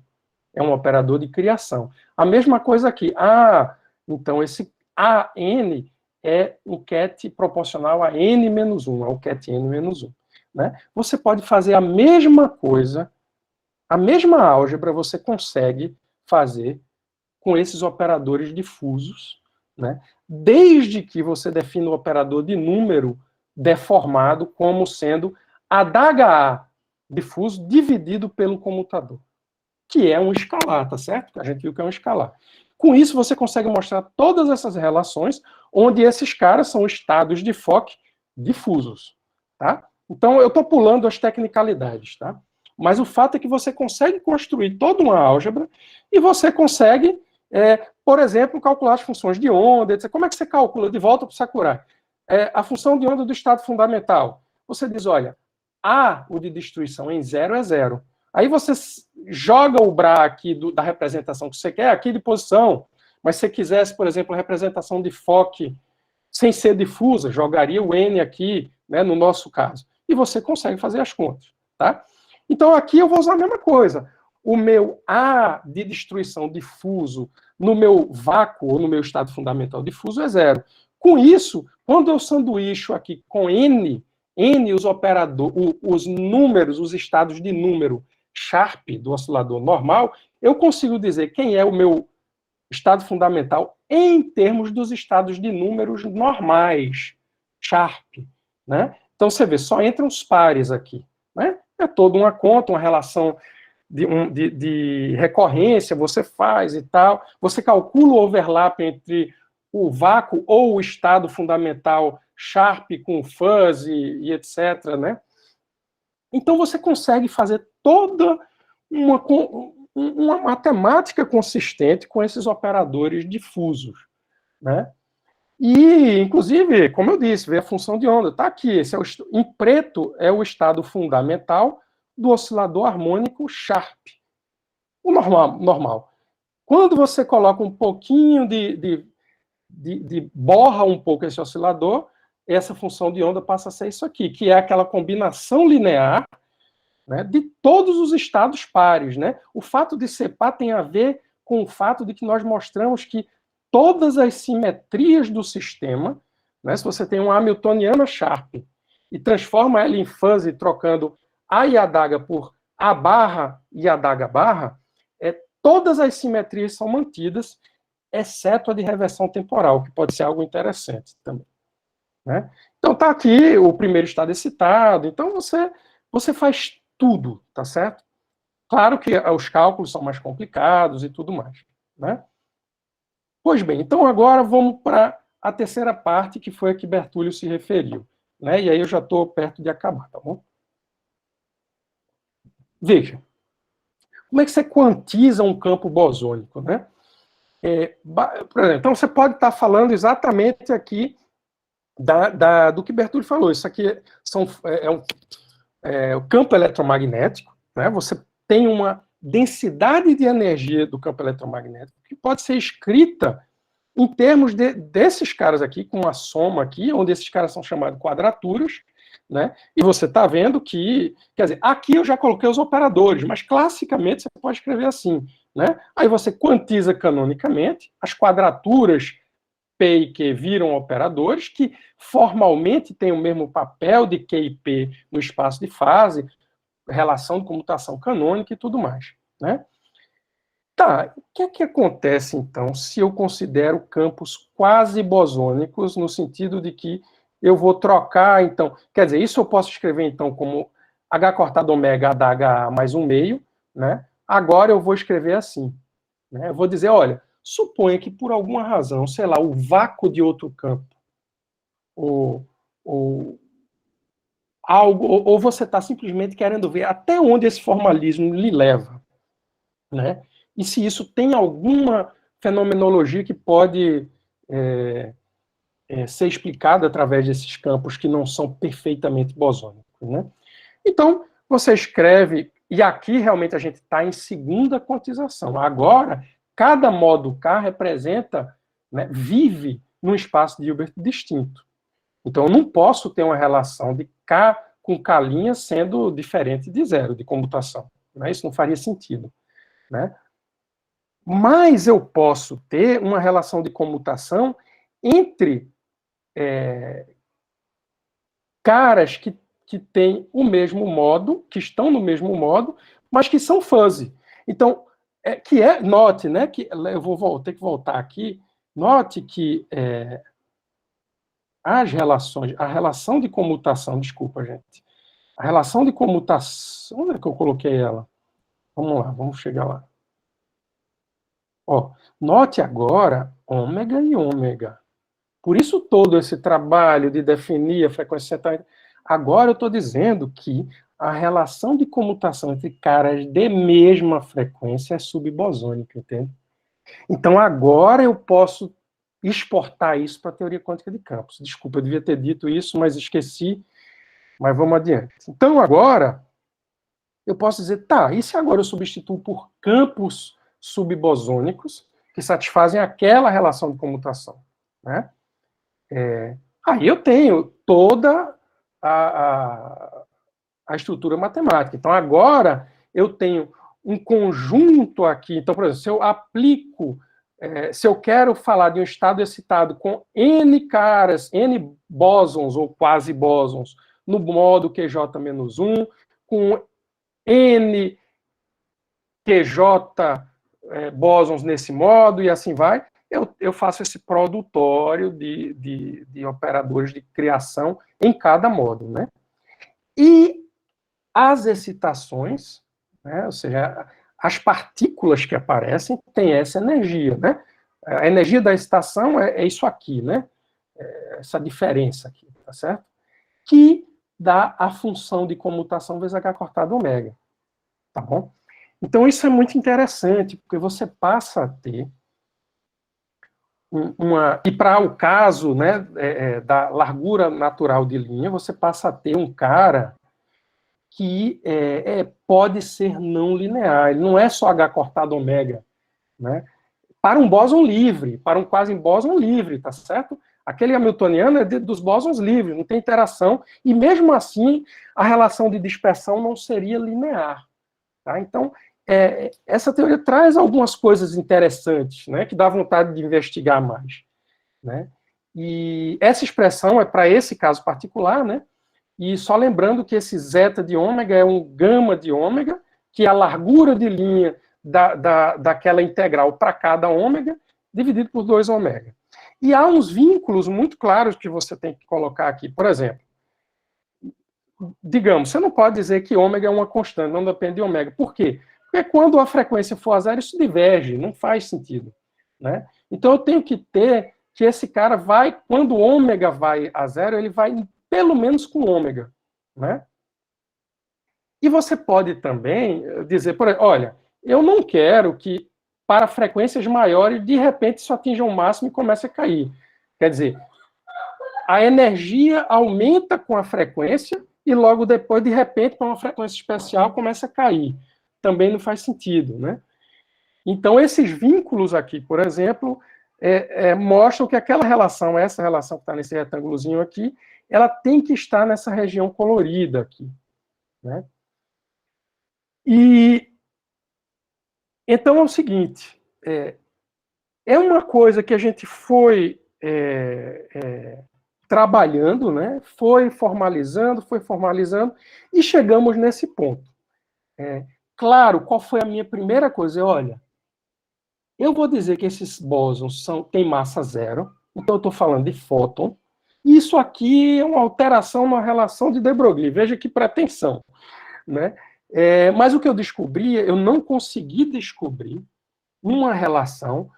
É um operador de criação. A mesma coisa aqui. Então esse AN é um ket proporcional a N menos 1, é o ket N menos 1. Né? Você pode fazer a mesma coisa, a mesma álgebra você consegue fazer com esses operadores difusos, né? Desde que você defina o operador de número deformado como sendo adaga A difuso dividido pelo comutador. que é um escalar, tá certo? A gente viu que é um escalar. Com isso, você consegue mostrar todas essas relações, onde esses caras são estados de Fock difusos, tá? Então, eu estou pulando as tecnicalidades, tá? Mas o fato é que você consegue construir toda uma álgebra e você consegue, por exemplo, calcular as funções de onda, etc. Como é que você calcula? De volta para o Sakurai. A função de onda do estado fundamental. Você diz, olha, A, o de destruição em 0 é 0. Aí você joga o Bra aqui da representação que você quer, aqui de posição. Mas se você quisesse, por exemplo, a representação de Fock sem ser difusa, jogaria o N aqui, né, no nosso caso. E você consegue fazer as contas, tá? Então aqui eu vou usar a mesma coisa. O meu A de destruição difuso no meu vácuo, ou no meu estado fundamental difuso, é 0. Com isso, quando eu sanduícho aqui com N os operadores, os números, os estados de número Sharp do oscilador normal, eu consigo dizer quem é o meu estado fundamental em termos dos estados de números normais, Sharp, né? Então você vê, só entram os pares aqui, né? É toda uma conta, uma relação de recorrência, você faz e tal, você calcula o overlap entre o vácuo ou o estado fundamental Sharp com fuzzy e etc, né? Então você consegue fazer toda uma matemática consistente com esses operadores difusos, né? E, inclusive, como eu disse, vê a função de onda. Está aqui, em preto é o estado fundamental do oscilador harmônico Sharp. O normal. Quando você coloca um pouquinho borra um pouco esse oscilador, essa função de onda passa a ser isso aqui, que é aquela combinação linear, né, de todos os estados pares, né? O fato de ser par tem a ver com o fato de que nós mostramos que todas as simetrias do sistema, né, se você tem uma hamiltoniana Sharp e transforma ela em fuzzy trocando A e a daga por A barra e a daga barra, todas as simetrias são mantidas, exceto a de reversão temporal, que pode ser algo interessante também, né? Então tá aqui o primeiro estado excitado, então você faz tudo, tá certo? Claro que os cálculos são mais complicados e tudo mais, né? Pois bem, então agora vamos para a terceira parte, que foi a que Bertolli se referiu, né? E aí eu já estou perto de acabar, tá bom? Veja, como é que você quantiza um campo bosônico, né? Por exemplo, então você pode estar falando exatamente aqui do que Bertolli falou. Isso aqui o campo eletromagnético, né? Você tem uma densidade de energia do campo eletromagnético que pode ser escrita em termos desses caras aqui, com uma soma aqui, onde esses caras são chamados quadraturas, né? E você está vendo que, quer dizer, aqui eu já coloquei os operadores, mas classicamente você pode escrever assim, né? Aí você quantiza canonicamente, as quadraturas P e Q viram operadores que formalmente têm o mesmo papel de Q e P no espaço de fase, relação de comutação canônica e tudo mais, né? Tá, o que é que acontece, então, se eu considero campos quase bosônicos, no sentido de que eu vou trocar, então, quer dizer, isso eu posso escrever, então, como H cortado ômega a da HA mais 1/2, né? Agora eu vou escrever assim, né? Eu vou dizer, olha, suponha que por alguma razão, sei lá, o vácuo de outro campo, ou algo, ou você está simplesmente querendo ver até onde esse formalismo lhe leva, né? E se isso tem alguma fenomenologia que pode ser explicada através desses campos que não são perfeitamente bosônicos, né? Então, você escreve, e aqui realmente a gente está em segunda quantização. Agora, cada modo K representa, né, vive num espaço de Hilbert distinto. Então, eu não posso ter uma relação de K com K' sendo diferente de zero, de comutação, né? Isso não faria sentido, né? Mas eu posso ter uma relação de comutação entre caras que têm o mesmo modo, que estão no mesmo modo, mas que são fuzzy. Então, note, né, que eu vou ter que voltar aqui, note que a relação de comutação, desculpa, gente, a relação de comutação, onde é que eu coloquei ela? Vamos lá, vamos chegar lá. Ó, note agora ômega e ômega. Por isso todo esse trabalho de definir a frequência central. Agora eu estou dizendo que a relação de comutação entre caras de mesma frequência é subbosônica, entende? Então agora eu posso exportar isso para a teoria quântica de campos. Desculpa, eu devia ter dito isso, mas esqueci. Mas vamos adiante. Então agora eu posso dizer, tá, e se agora eu substituo por campos subbosônicos que satisfazem aquela relação de comutação, né? Aí eu tenho toda a estrutura matemática. Então, agora eu tenho um conjunto aqui. Então, por exemplo, se eu aplico, se eu quero falar de um estado excitado com N caras, N bósons ou quase bósons, no modo QJ-1, com N QJ bósons nesse modo, e assim vai, eu faço esse produtório de operadores de criação em cada módulo, né? E as excitações, né, ou seja, as partículas que aparecem, têm essa energia, né? A energia da excitação é isso aqui, né? Essa diferença aqui, tá certo? Que dá a função de comutação vezes h cortado ômega, tá bom? Então isso é muito interessante, porque você passa a ter e para o caso, né, da largura natural de linha, você passa a ter um cara que pode ser não linear. Ele não é só H cortado ômega, né? Para um bóson livre, para um quase bóson livre, tá certo? Aquele hamiltoniano é dos bósons livres, não tem interação, e mesmo assim a relação de dispersão não seria linear. Tá? Então, essa teoria traz algumas coisas interessantes, né, que dá vontade de investigar mais, né? E essa expressão é para esse caso particular, né? E só lembrando que esse zeta de ômega é um gama de ômega, que é a largura de linha daquela integral para cada ômega, dividido por 2 ômega. E há uns vínculos muito claros que você tem que colocar aqui. Por exemplo, digamos, você não pode dizer que ômega é uma constante, não depende de ômega. Por quê? Porque quando a frequência for a zero, isso diverge, não faz sentido, né? Então eu tenho que ter que esse cara vai, quando o ômega vai a zero, ele vai pelo menos com ômega, né? E você pode também dizer, por exemplo, olha, eu não quero que para frequências maiores, de repente, isso atinja um máximo e comece a cair. Quer dizer, a energia aumenta com a frequência e logo depois, de repente, para uma frequência especial, começa a cair. Também não faz sentido, né? Então, esses vínculos aqui, por exemplo, mostram que aquela relação, essa relação que está nesse retângulozinho aqui, ela tem que estar nessa região colorida aqui, né? E então é o seguinte, é uma coisa que a gente foi trabalhando, né? Foi formalizando, e chegamos nesse ponto. Claro, qual foi a minha primeira coisa? Olha, eu vou dizer que esses bósons têm massa zero, então eu estou falando de fóton. Isso aqui é uma alteração na relação de de Broglie. Veja que pretensão, né? Mas o que eu descobri, eu não consegui descobrir uma relação,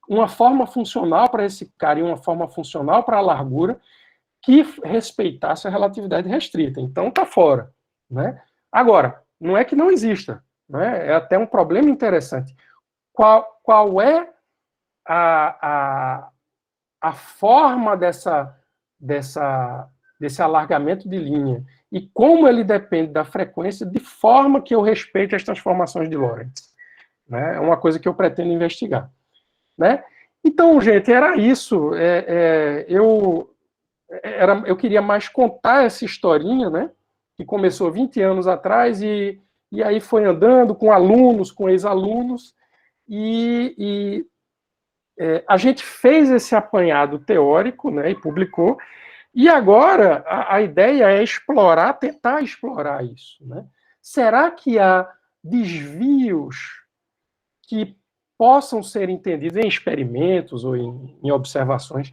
uma forma funcional para esse cara e uma forma funcional para a largura que respeitasse a relatividade restrita. Então está fora, né? Agora, não é que não exista, né? É até um problema interessante. Qual é a forma desse alargamento de linha e como ele depende da frequência, de forma que eu respeite as transformações de Lorentz, né? É uma coisa que eu pretendo investigar, né? Então, gente, era isso. Eu queria mais contar essa historinha, né? Que começou 20 anos atrás e aí foi andando com alunos, com ex-alunos, e a gente fez esse apanhado teórico, né, e publicou, e agora a ideia é tentar explorar isso, né? Será que há desvios que possam ser entendidos em experimentos ou em observações,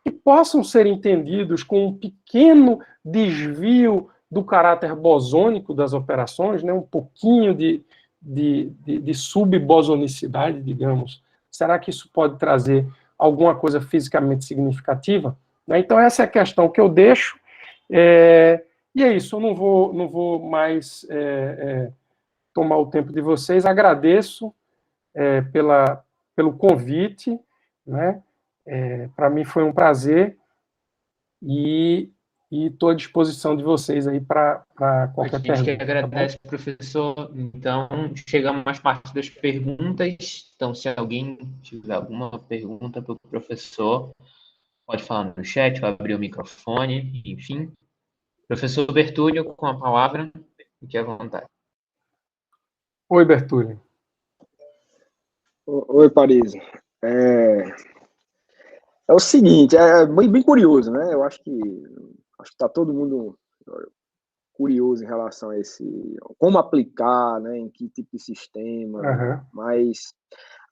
que possam ser entendidos com um pequeno desvio do caráter bosônico das operações, né, um pouquinho de de subbosonicidade, digamos, será que isso pode trazer alguma coisa fisicamente significativa? Então, essa é a questão que eu deixo. E é isso, eu não vou mais tomar o tempo de vocês. Agradeço pelo convite, né? Para mim foi um prazer e estou à disposição de vocês aí para qualquer pergunta. A gente que agradece, tá, professor. Então, chegamos às partes das perguntas. Então, se alguém tiver alguma pergunta para o professor, pode falar no chat, ou abrir o microfone, enfim. Professor Bertúlio, com a palavra, fique à vontade. Oi, Bertúlio. Oi, Paris. É o seguinte, bem curioso, né? Eu acho que está todo mundo curioso em relação a como aplicar, né? Em que tipo de sistema. Uhum. Mas,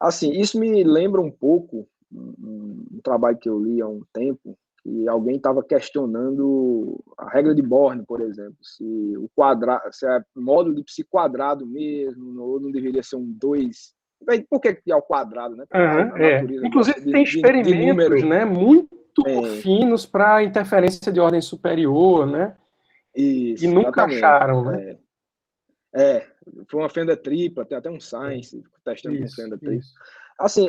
assim, isso me lembra um pouco um trabalho que eu li há um tempo, que alguém estava questionando a regra de Born, por exemplo, se o quadrado, se é módulo de psi quadrado mesmo, ou não deveria ser um 2. Por que é ao quadrado, né? Inclusive tem experimentos, né, muito finos para interferência de ordem superior, né? Isso, e nunca acharam, né? Foi uma fenda tripla, tem até um Science testando com fenda tripla. Isso. Assim,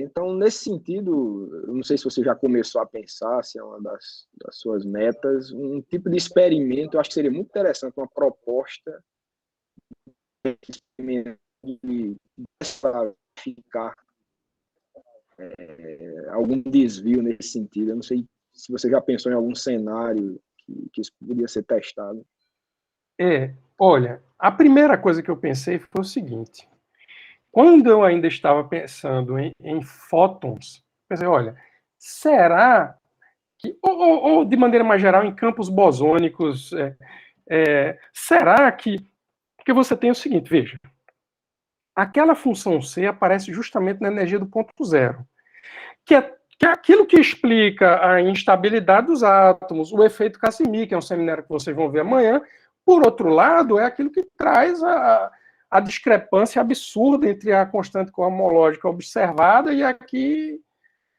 então, nesse sentido, eu não sei se você já começou a pensar, se é uma das suas metas, um tipo de experimento, eu acho que seria muito interessante, uma proposta de ficar algum desvio nesse sentido. Eu não sei se você já pensou em algum cenário que isso poderia ser testado. Olha, a primeira coisa que eu pensei foi o seguinte: quando eu ainda estava pensando em fótons, pensei, olha, será que, ou de maneira mais geral, em campos bosônicos, será que... Porque você tem o seguinte, veja, aquela função C aparece justamente na energia do ponto zero, que é aquilo que explica a instabilidade dos átomos, o efeito Casimir, que é um seminário que vocês vão ver amanhã. Por outro lado, é aquilo que traz a discrepância absurda entre a constante cohomológica observada e a que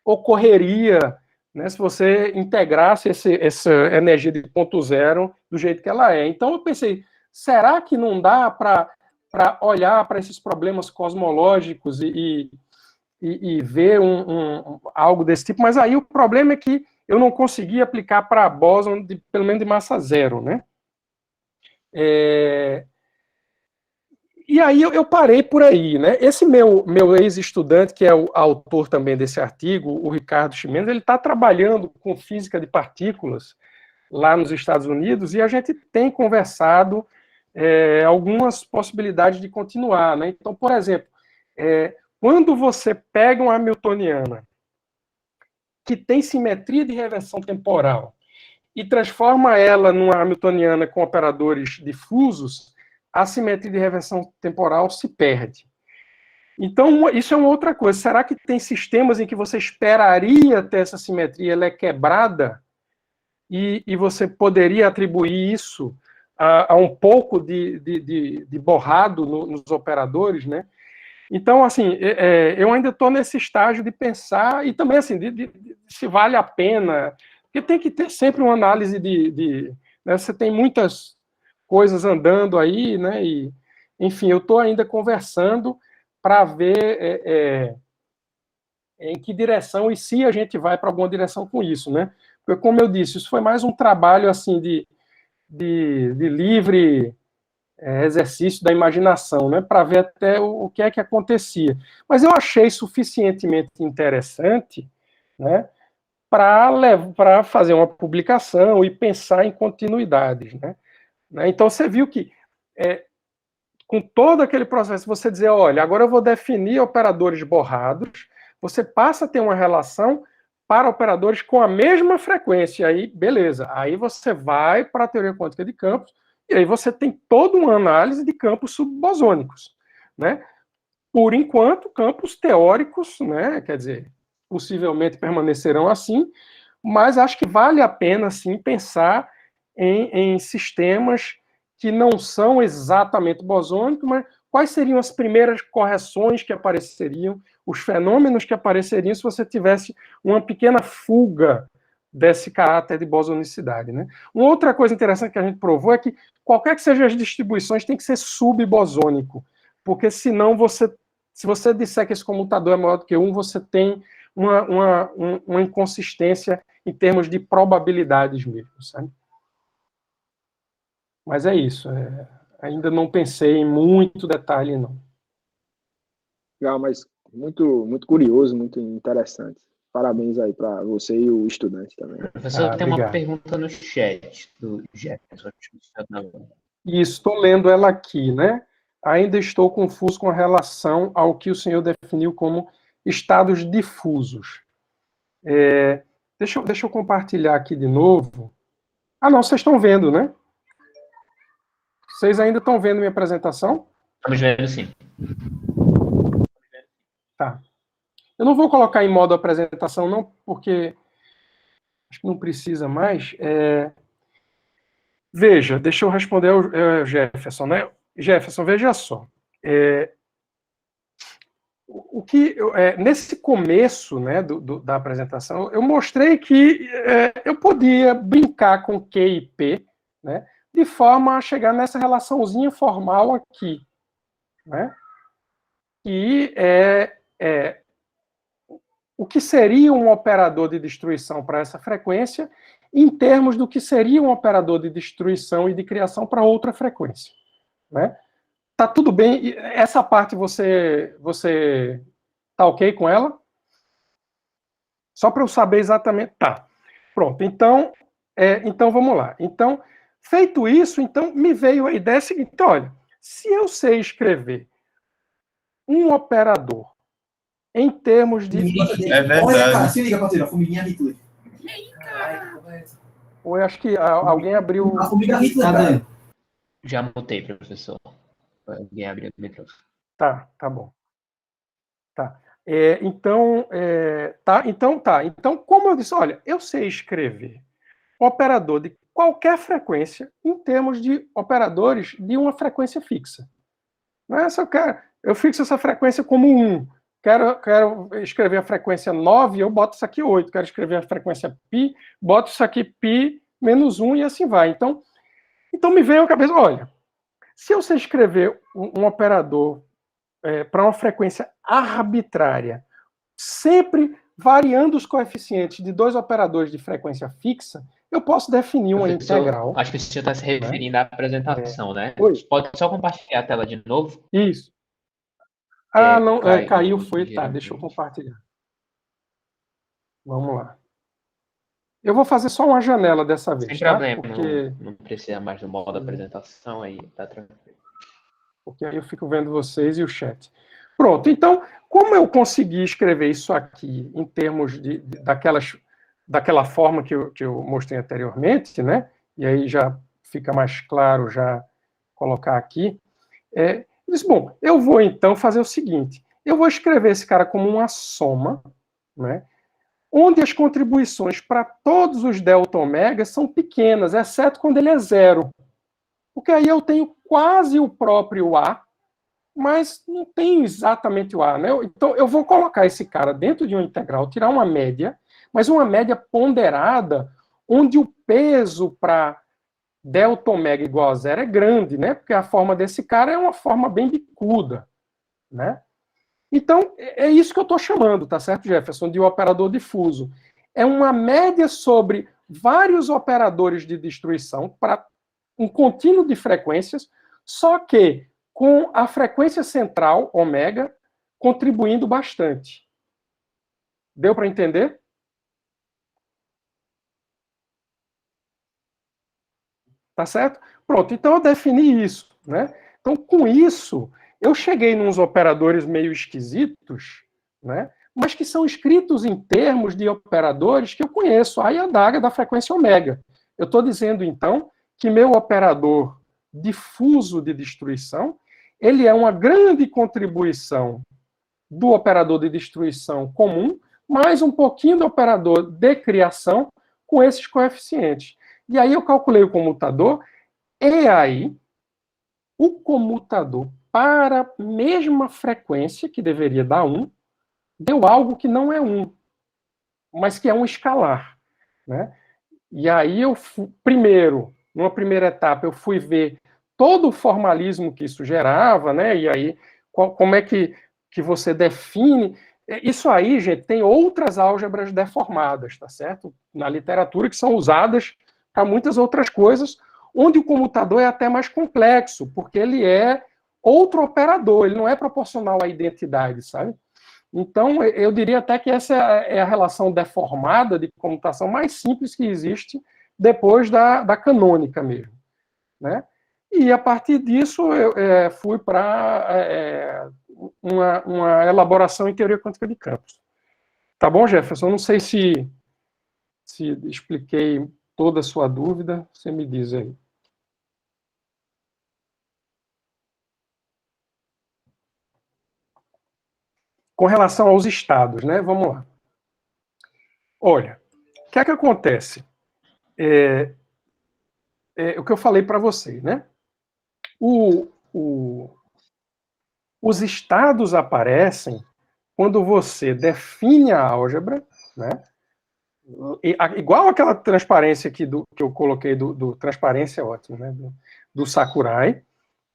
ocorreria, né, se você integrasse essa energia de ponto zero do jeito que ela é. Então eu pensei, será que não dá para olhar para esses problemas cosmológicos e ver algo desse tipo? Mas aí o problema é que eu não consegui aplicar para bóson, pelo menos de massa zero, né? E aí eu parei por aí, né? Esse meu ex-estudante, que é o autor também desse artigo, o Ricardo Ximenes, ele está trabalhando com física de partículas lá nos Estados Unidos, e a gente tem conversado algumas possibilidades de continuar, né? Então, por exemplo, quando você pega uma hamiltoniana que tem simetria de reversão temporal e transforma ela numa hamiltoniana com operadores difusos, a simetria de reversão temporal se perde. Então, isso é uma outra coisa. Será que tem sistemas em que você esperaria ter essa simetria, ela é quebrada, e você poderia atribuir isso a um pouco de borrado nos operadores, né? Então, assim, eu ainda estou nesse estágio de pensar, e também, assim, de se vale a pena, porque tem que ter sempre uma análise né, você tem muitas coisas andando aí, né, e, enfim, eu estou ainda conversando para ver em que direção e se a gente vai para alguma direção com isso, né? Porque, como eu disse, isso foi mais um trabalho, assim, de livre exercício da imaginação, né, para ver até o que é que acontecia. Mas eu achei suficientemente interessante, né, para fazer uma publicação e pensar em continuidades, né? Então você viu que com todo aquele processo, você dizer, olha, agora eu vou definir operadores borrados, você passa a ter uma relação para operadores com a mesma frequência, aí beleza, aí você vai para a teoria quântica de campos, e aí você tem toda uma análise de campos subbosônicos, né? Por enquanto, campos teóricos, né? Quer dizer, possivelmente permanecerão assim, mas acho que vale a pena, sim, pensar em sistemas que não são exatamente bosônicos, mas quais seriam as primeiras correções que apareceriam, os fenômenos que apareceriam se você tivesse uma pequena fuga desse caráter de bosonicidade, né? Uma outra coisa interessante que a gente provou é que qualquer que sejam as distribuições tem que ser subbosônico, porque senão se você disser que esse comutador é maior do que 1, você tem uma inconsistência em termos de probabilidades mesmo, sabe? Mas é isso. Ainda não pensei em muito detalhe, não. Legal, mas muito, muito curioso, muito interessante. Parabéns aí para você e o estudante também. Professor, tem uma obrigado. pergunta no chat do Jefferson. E estou lendo ela aqui, né? Ainda estou confuso com relação ao que o senhor definiu como estados difusos. Deixa eu compartilhar aqui de novo. Ah, não, vocês estão vendo, né? Vocês ainda estão vendo minha apresentação? Estamos vendo, sim. Tá. Eu não vou colocar em modo apresentação, não, porque acho que não precisa mais. Veja, deixa eu responder ao Jefferson, né? Jefferson, veja só. Nesse começo, né, da apresentação, eu mostrei que eu podia brincar com Q e P, né, de forma a chegar nessa relaçãozinha formal aqui, né? E o que seria um operador de destruição para essa frequência em termos do que seria um operador de destruição e de criação para outra frequência, né? Tá tudo bem? Essa parte você tá ok com ela? Só para eu saber exatamente. Tá. Pronto. Então vamos lá. Então, feito isso, então me veio a ideia seguinte. Então, olha, se eu sei escrever um operador em termos de... É verdade. Se liga, parceiro, a formiguinha Hitler. Ou eu acho que alguém abriu... A formiga Hitler, velho. Já mutei, professor. Alguém abriu o microfone. Tá bom. Tá. Então, como eu disse, olha, eu sei escrever operador de qualquer frequência em termos de operadores de uma frequência fixa. Não é só eu fixo essa frequência como 1. Quero escrever a frequência 9, eu boto isso aqui 8. Quero escrever a frequência π, boto isso aqui π menos 1 e assim vai. Então me veio a cabeça, olha, se eu sei escrever um operador para uma frequência arbitrária, sempre variando os coeficientes de dois operadores de frequência fixa, eu posso definir uma integral. Acho que o senhor está se referindo à apresentação, né? Oi. Pode só compartilhar a tela de novo? Isso. Não, caiu, foi. Tá, deixa eu compartilhar. Vamos lá. Eu vou fazer só uma janela dessa vez. Sem problema, porque... não precisa mais do modo apresentação, aí tá tranquilo. Porque aí eu fico vendo vocês e o chat. Pronto, então, como eu consegui escrever isso aqui em termos daquela forma que eu mostrei anteriormente, né? E aí já fica mais claro já colocar aqui. Eu disse, bom, eu vou então fazer o seguinte, eu vou escrever esse cara como uma soma, né? Onde as contribuições para todos os delta ômega são pequenas, exceto quando ele é 0. Porque aí eu tenho quase o próprio A, mas não tenho exatamente o A, né? Então, eu vou colocar esse cara dentro de uma integral, tirar uma média, mas uma média ponderada, onde o peso para delta ômega igual a 0 é grande, né? Porque a forma desse cara é uma forma bem bicuda, né? Então, é isso que eu estou chamando, tá certo, Jefferson, de um operador difuso. É uma média sobre vários operadores de destruição para um contínuo de frequências, só que com a frequência central, ômega, contribuindo bastante. Deu para entender? Tá certo? Pronto, então eu defini isso, né? Então, com isso, eu cheguei nos operadores meio esquisitos, né? Mas que são escritos em termos de operadores que eu conheço, a e a daga da frequência ômega. Eu estou dizendo, então, que meu operador difuso de destruição, ele é uma grande contribuição do operador de destruição comum, mais um pouquinho do operador de criação com esses coeficientes. E aí eu calculei o comutador, e aí o comutador para a mesma frequência, que deveria dar 1, deu algo que não é 1, mas que é um escalar, né? E aí numa primeira etapa, eu fui ver todo o formalismo que isso gerava, né? E aí, como é que você define... Isso aí, gente, tem outras álgebras deformadas, tá certo? Na literatura, que são usadas para muitas outras coisas, onde o comutador é até mais complexo, porque ele é outro operador, ele não é proporcional à identidade, sabe? Então, eu diria até que essa é a relação deformada de comutação mais simples que existe depois da canônica mesmo, né? E, a partir disso, eu fui para uma elaboração em teoria quântica de campos. Tá bom, Jefferson? Não sei se expliquei toda a sua dúvida, você me diz aí. Com relação aos estados, né? Vamos lá. Olha, o que é que acontece? O que eu falei para vocês, né? Os estados aparecem quando você define a álgebra, né? Igual aquela transparência aqui que eu coloquei do transparência, ótimo, né? Do Sakurai,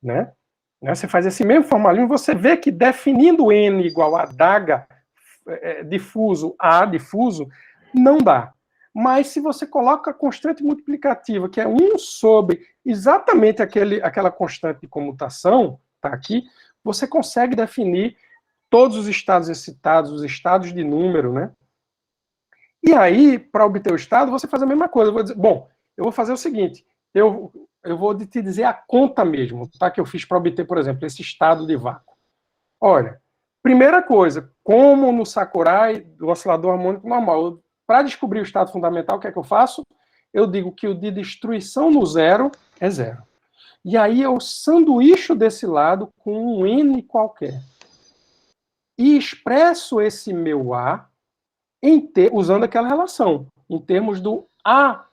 né? Você faz esse mesmo formalismo, você vê que definindo n igual a adaga difuso a difuso, não dá. Mas se você coloca a constante multiplicativa, que é 1 sobre exatamente aquela constante de comutação, tá aqui, você consegue definir todos os estados excitados, os estados de número, né? E aí, para obter o estado, você faz a mesma coisa. Eu vou dizer, bom, eu vou fazer o seguinte, eu vou te dizer a conta mesmo, tá? Que eu fiz para obter, por exemplo, esse estado de vácuo. Olha, primeira coisa, como no Sakurai do oscilador harmônico normal, para descobrir o estado fundamental, o que é que eu faço? Eu digo que o de destruição no zero é zero. E aí eu sanduícho desse lado com um n qualquer. E expresso esse meu A usando aquela relação, em termos do A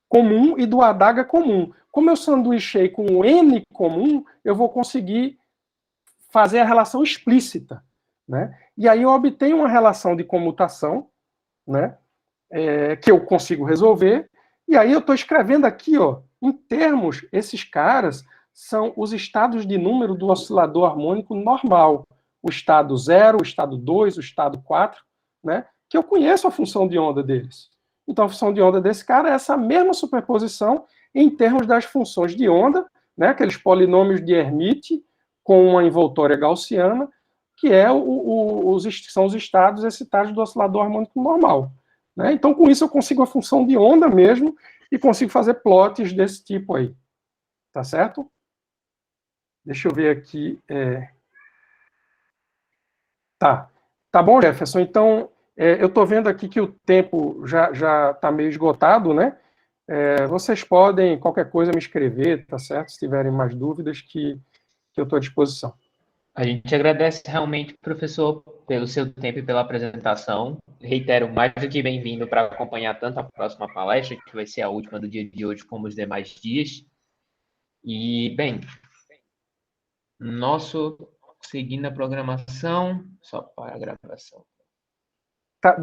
comum e do adaga comum. Como eu sanduichei com o n comum, eu vou conseguir fazer a relação explícita, né? E aí eu obtenho uma relação de comutação, né? Que eu consigo resolver, e aí eu estou escrevendo aqui, ó, em termos, esses caras são os estados de número do oscilador harmônico normal, o estado 0, o estado 2, o estado 4, né? Que eu conheço a função de onda deles. Então a função de onda desse cara é essa mesma superposição em termos das funções de onda, né? Aqueles polinômios de Hermite com uma envoltória gaussiana, que são os estados excitados do oscilador harmônico normal. Né? Então, com isso, eu consigo a função de onda mesmo e consigo fazer plots desse tipo aí. Tá certo? Deixa eu ver aqui. Tá bom, Jefferson? Então, eu estou vendo aqui que o tempo já está meio esgotado, né? Vocês podem, qualquer coisa, me escrever, tá certo? Se tiverem mais dúvidas, que eu estou à disposição. A gente agradece realmente, professor, pelo seu tempo e pela apresentação. Reitero, mais do que bem-vindo para acompanhar tanto a próxima palestra, que vai ser a última do dia de hoje, como os demais dias. E, bem, seguindo a programação, só para a gravação. Tá,